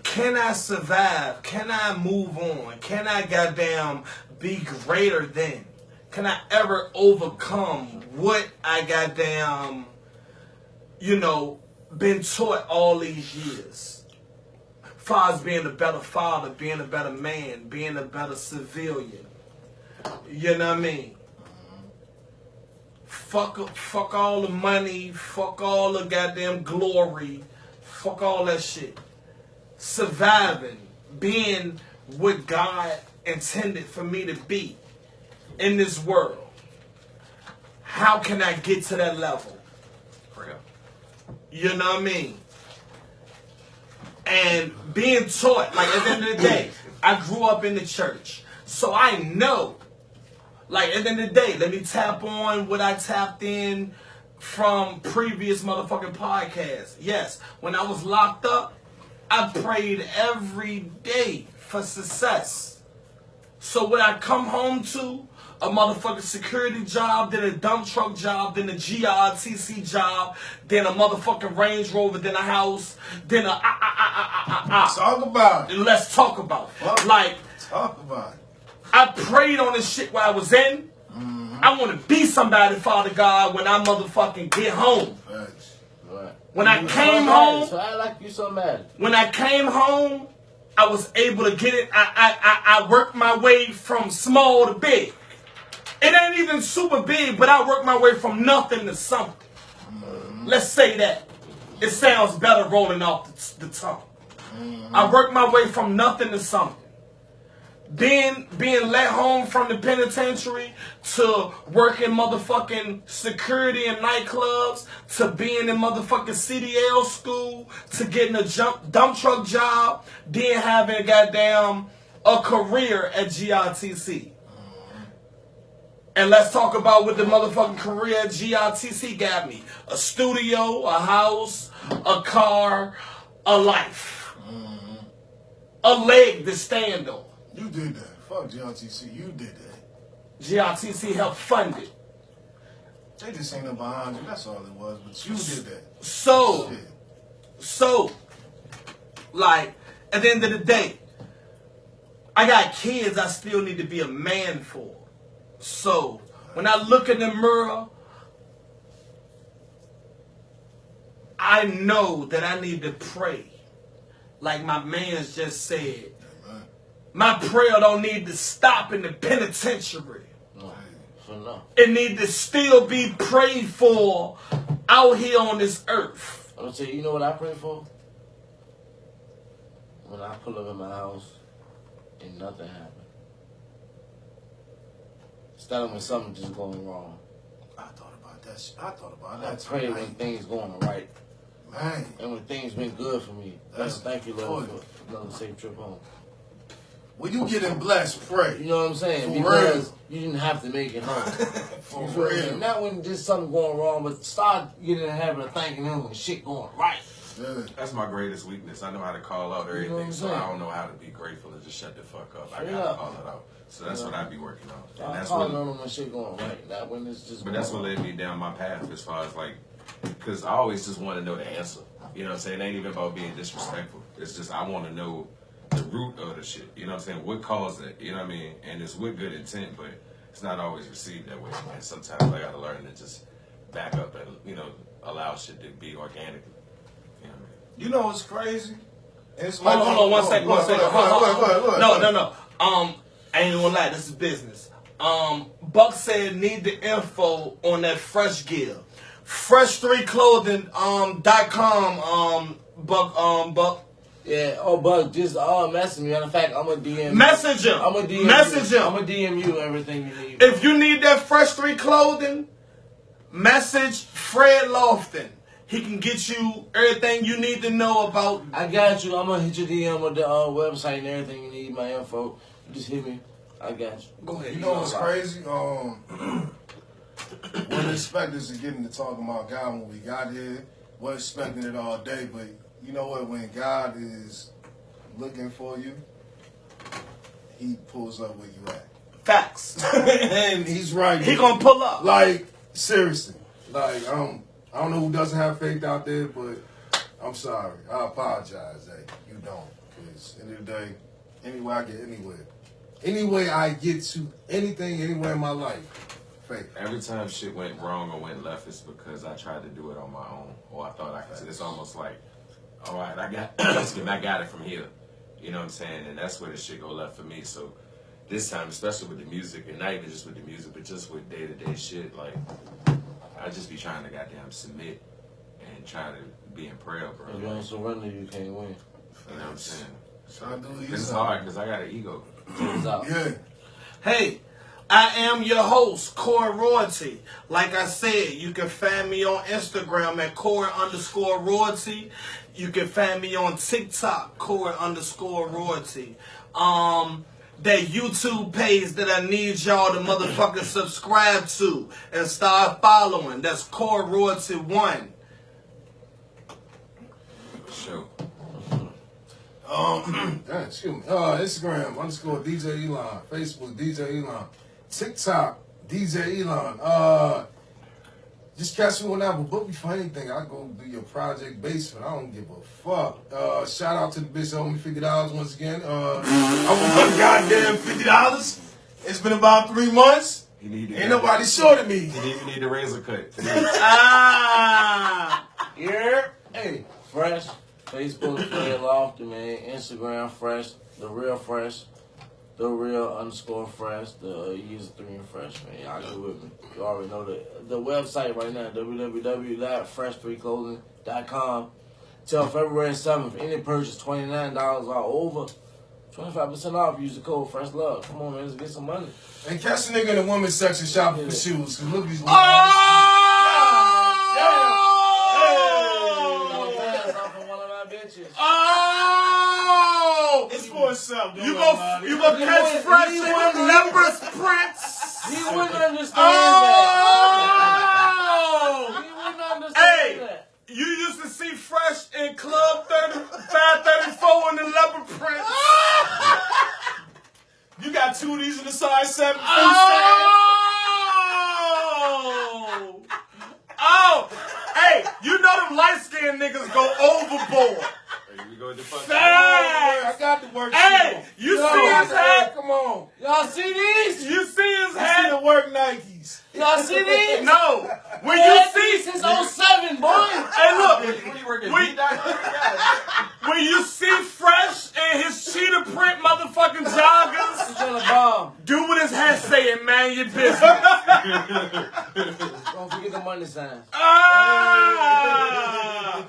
[SPEAKER 7] can I survive? Can I move on? Can I goddamn be greater than? Can I ever overcome what I goddamn, been taught all these years? Far as being a better father, being a better man, being a better civilian. You know what I mean? Fuck all the money, fuck all the goddamn glory, fuck all that shit. Surviving, being what God intended for me to be in this world. How can I get to that level? You know what I mean? And being taught, at the end of the day, I grew up in the church. So I know, at the end of the day, let me tap on what I tapped in from previous motherfucking podcasts. Yes, when I was locked up, I prayed every day for success. So when I come home to a motherfucking security job, then a dump truck job, then a GRTC job, then a motherfucking Range Rover, then a house, then a
[SPEAKER 4] Talk about it.
[SPEAKER 7] Let's talk about it.
[SPEAKER 4] Talk about it.
[SPEAKER 7] I prayed on this shit while I was in. I want to be somebody, Father God, when I motherfucking get home.
[SPEAKER 4] Facts.
[SPEAKER 5] Right.
[SPEAKER 7] When I
[SPEAKER 5] You
[SPEAKER 7] came
[SPEAKER 5] so
[SPEAKER 7] home,
[SPEAKER 5] mad, so I like you so mad.
[SPEAKER 7] when I came home, I was able to get it. I worked my way from small to big. It ain't even super big, but I worked my way from nothing to something. Let's say that. It sounds better rolling off the tongue. I worked my way from nothing to something. Being let home from the penitentiary to working motherfucking security in nightclubs to being in motherfucking CDL school to getting a dump truck job, then having a career at GRTC. And let's talk about what the motherfucking career at GRTC got me. A studio, a house, a car, a life. A leg to stand on.
[SPEAKER 4] You did that. Fuck GRTC. You did that.
[SPEAKER 7] GRTC helped fund it.
[SPEAKER 4] They just ain't no behind you. That's all it was. But you did that.
[SPEAKER 7] So, like, at the end of the day, I got kids I still need to be a man for. So, when I look in the mirror, I know that I need to pray. Like my man's just said. My prayer don't need to stop in the penitentiary.
[SPEAKER 5] No, for no.
[SPEAKER 7] It need to still be prayed for out here on this earth.
[SPEAKER 5] I'm gonna tell you, you know what I pray for? When I pull up in my house and nothing happens. Instead of when something just going wrong.
[SPEAKER 4] I thought about that shit. I thought about
[SPEAKER 5] I
[SPEAKER 4] that.
[SPEAKER 5] pray
[SPEAKER 4] tonight.
[SPEAKER 5] when things going right.
[SPEAKER 4] Man.
[SPEAKER 5] And when things been good for me. Thank you, Lord, for another safe trip home.
[SPEAKER 4] When you getting blessed, pray.
[SPEAKER 5] You know what I'm saying?
[SPEAKER 4] For
[SPEAKER 5] Because
[SPEAKER 4] real.
[SPEAKER 5] you didn't have to make it home.
[SPEAKER 4] For
[SPEAKER 5] You feel me?
[SPEAKER 4] real.
[SPEAKER 5] Not when just something going wrong, but start getting in the habit of thanking him when shit going right.
[SPEAKER 4] Yeah.
[SPEAKER 6] That's my greatest weakness. I know how to call out everything,
[SPEAKER 5] what I'm
[SPEAKER 6] so
[SPEAKER 5] saying?
[SPEAKER 6] I don't know how to be grateful and just shut the fuck up. I
[SPEAKER 5] Straight
[SPEAKER 6] gotta
[SPEAKER 5] up.
[SPEAKER 6] call it out. So that's what I be working on. And
[SPEAKER 5] I'm
[SPEAKER 6] that's
[SPEAKER 5] calling
[SPEAKER 6] what,
[SPEAKER 5] on him when shit going right. Not when it's just
[SPEAKER 6] but that's what
[SPEAKER 5] going
[SPEAKER 6] led me down my path as far as like, because I always just want to know the answer. You know what I'm saying? It ain't even about being disrespectful. It's just I want to know the root of the shit. You know what I'm saying? What caused it? You know what I mean? And it's with good intent, but it's not always received that way. And sometimes I gotta learn to just back up and, you know, allow shit to be organic. You know what I mean?
[SPEAKER 4] You know what's crazy? It's
[SPEAKER 7] Hold on, one second.
[SPEAKER 4] Go ahead.
[SPEAKER 7] No. I ain't gonna lie, this is business. Buck said need the info on that fresh gear. Fresh3clothing.com, Buck.
[SPEAKER 5] Yeah, but just message me. Matter of fact, I'm gonna DM.
[SPEAKER 7] Message him.
[SPEAKER 5] I'm gonna DM.
[SPEAKER 7] Message him.
[SPEAKER 5] I'm gonna DM you everything you need.
[SPEAKER 7] If you need that Fresh 3 clothing, message Fred Lofton. He can get you everything you need to know about.
[SPEAKER 5] I got you. I'm gonna hit your DM with the website and everything you need. My info. You just hit me. I got you.
[SPEAKER 7] Go ahead.
[SPEAKER 4] You know what's crazy? Wasn't expecting us to get into talking about God when we got here. Wasn't expecting it all day, but you know what? When God is looking for you, He pulls up where you at.
[SPEAKER 7] Facts.
[SPEAKER 4] And He's right.
[SPEAKER 7] He gonna pull up.
[SPEAKER 4] Like, seriously. Like, I don't know who doesn't have faith out there, but I'm sorry. I apologize that you don't. Because at the end of the day, anywhere I get anywhere. Any way I get to anything, anywhere in my life, faith.
[SPEAKER 6] Every time shit went wrong or went left, it's because I tried to do it on my own, or I thought I could. It's almost like, all right, I got it from here. You know what I'm saying? And that's where the shit go left for me. So this time, especially with the music, and not even just with the music, but just with day-to-day shit, like, I just be trying to goddamn submit and try to be in prayer, bro.
[SPEAKER 5] If you don't surrender, you can't win.
[SPEAKER 6] You know what I'm saying? So,
[SPEAKER 4] I do
[SPEAKER 6] it's hard because I got an ego.
[SPEAKER 5] It's out.
[SPEAKER 4] Yeah.
[SPEAKER 7] Hey, I am your host, Corey Royalty. Like I said, you can find me on Instagram at Corey_Royalty. You can find me on TikTok, Corey_Royalty. That YouTube page that I need y'all to motherfucking subscribe to and start following. That's Corey Royalty 1.
[SPEAKER 6] Sure.
[SPEAKER 4] Excuse me. Instagram _DJ Elon. Facebook DJ Elon. TikTok DJ Elon. Just catch me whenever. Book me for anything. I go do your project basement. I don't give a fuck. Shout out to the bitch that owe me $50 once again. I want my goddamn $50. It's been about 3 months.
[SPEAKER 6] He need to
[SPEAKER 4] Ain't nobody shorter me.
[SPEAKER 6] He need the razor cut.
[SPEAKER 5] Yeah. Hey, Fresh. Facebook, Fred Lofty, man. Instagram, Fresh. The Real Fresh. The Real _Fresh. The user 3 and Fresh, man. Y'all get with me. You already know the website right now, www.fresh3clothing.com. Till February 7th, any purchase $29 or over, 25% off. Use the code Fresh Love. Come on, man. Let's get some money.
[SPEAKER 4] And catch the nigga in the women's section shopping for shoes. Cause look at these.
[SPEAKER 7] Oh!
[SPEAKER 4] It's for itself.
[SPEAKER 7] You go catch Fresh in the leopard prints.
[SPEAKER 5] He wouldn't understand that.
[SPEAKER 7] Oh!
[SPEAKER 5] He wouldn't understand
[SPEAKER 7] Hey,
[SPEAKER 5] that.
[SPEAKER 7] you used to see Fresh in Club 534 in the leopard prints.
[SPEAKER 4] You got two of these in the size 7.
[SPEAKER 7] Oh! Hey, you know them light-skinned niggas go overboard.
[SPEAKER 6] You go to fuck.
[SPEAKER 4] I got the work.
[SPEAKER 7] Hey, you see his head?
[SPEAKER 4] Come on.
[SPEAKER 5] Y'all see these?
[SPEAKER 7] You see his
[SPEAKER 4] I see
[SPEAKER 7] head?
[SPEAKER 4] the work Nikes.
[SPEAKER 5] Y'all see these?
[SPEAKER 7] No. When you see,
[SPEAKER 5] since 07, boy.
[SPEAKER 7] hey, look.
[SPEAKER 6] What you working?
[SPEAKER 7] When, when you see Fresh and his cheetah print motherfucking joggers,
[SPEAKER 5] He's on the bomb.
[SPEAKER 7] do what his head saying, man. Your business.
[SPEAKER 5] Don't forget the money signs.
[SPEAKER 7] Ah!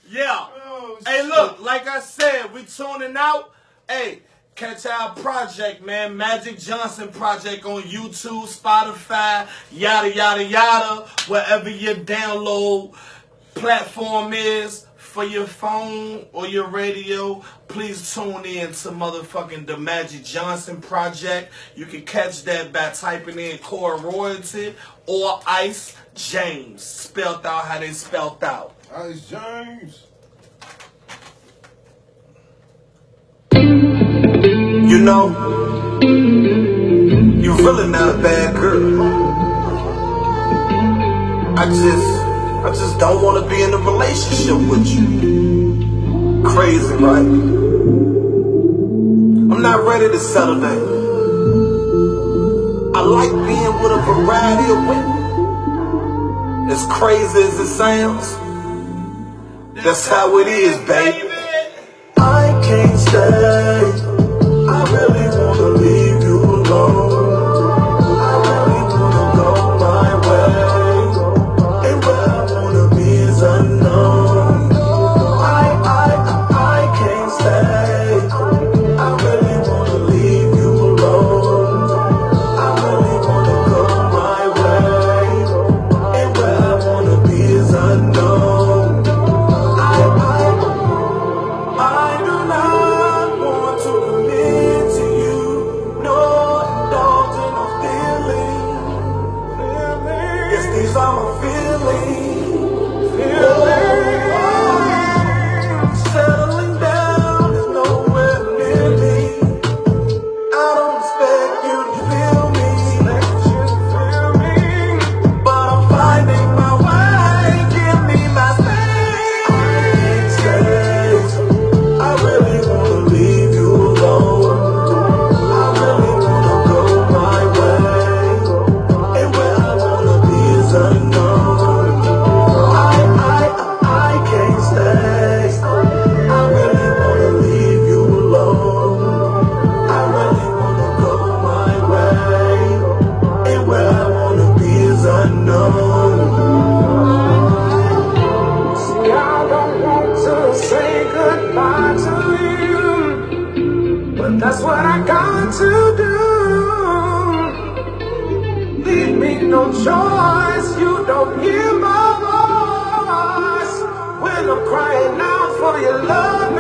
[SPEAKER 7] Yeah.
[SPEAKER 4] Oh,
[SPEAKER 7] Hey,
[SPEAKER 4] shit.
[SPEAKER 7] look, like I said, we tuning out. Hey, catch our project, man. Magic Johnson Project on YouTube, Spotify, yada, yada, yada. Wherever your download platform is for your phone or your radio, please tune in to motherfucking the Magic Johnson Project. You can catch that by typing in Core Royalty or Ice James, spelled out how they spelled out.
[SPEAKER 4] Ice James.
[SPEAKER 1] You know, you're really not a bad girl. I just don't want to be in a relationship with you. Crazy, right? I'm not ready to settle down. I like being with a variety of women. As crazy as it sounds, that's how it is, baby. I can't stay. I really wanna leave you alone. I really wanna go my way. And where I wanna be is unknown. I can't stay. I really wanna leave you alone. I really wanna go my way. And where I wanna be is unknown. I do not want to commit to you. No, don't no feeling. Yes, these are my feelings. Settling down is nowhere near me. I don't expect you to feel me. But I'm finding my way. Give me my space. I really wanna leave you alone. I really wanna go my way. And where I wanna be is unknown. I can't stay. I really wanna leave you alone. I really wanna go my way. And where I wanna be is unknown. See, I don't want to say goodbye to you, but that's what I got to do. Leave me no choice. You don't hear my voice when I'm crying out for your loving,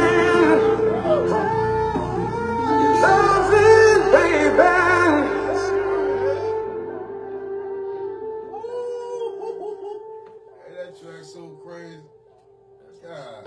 [SPEAKER 1] baby.
[SPEAKER 4] Hey, that track's so crazy. God.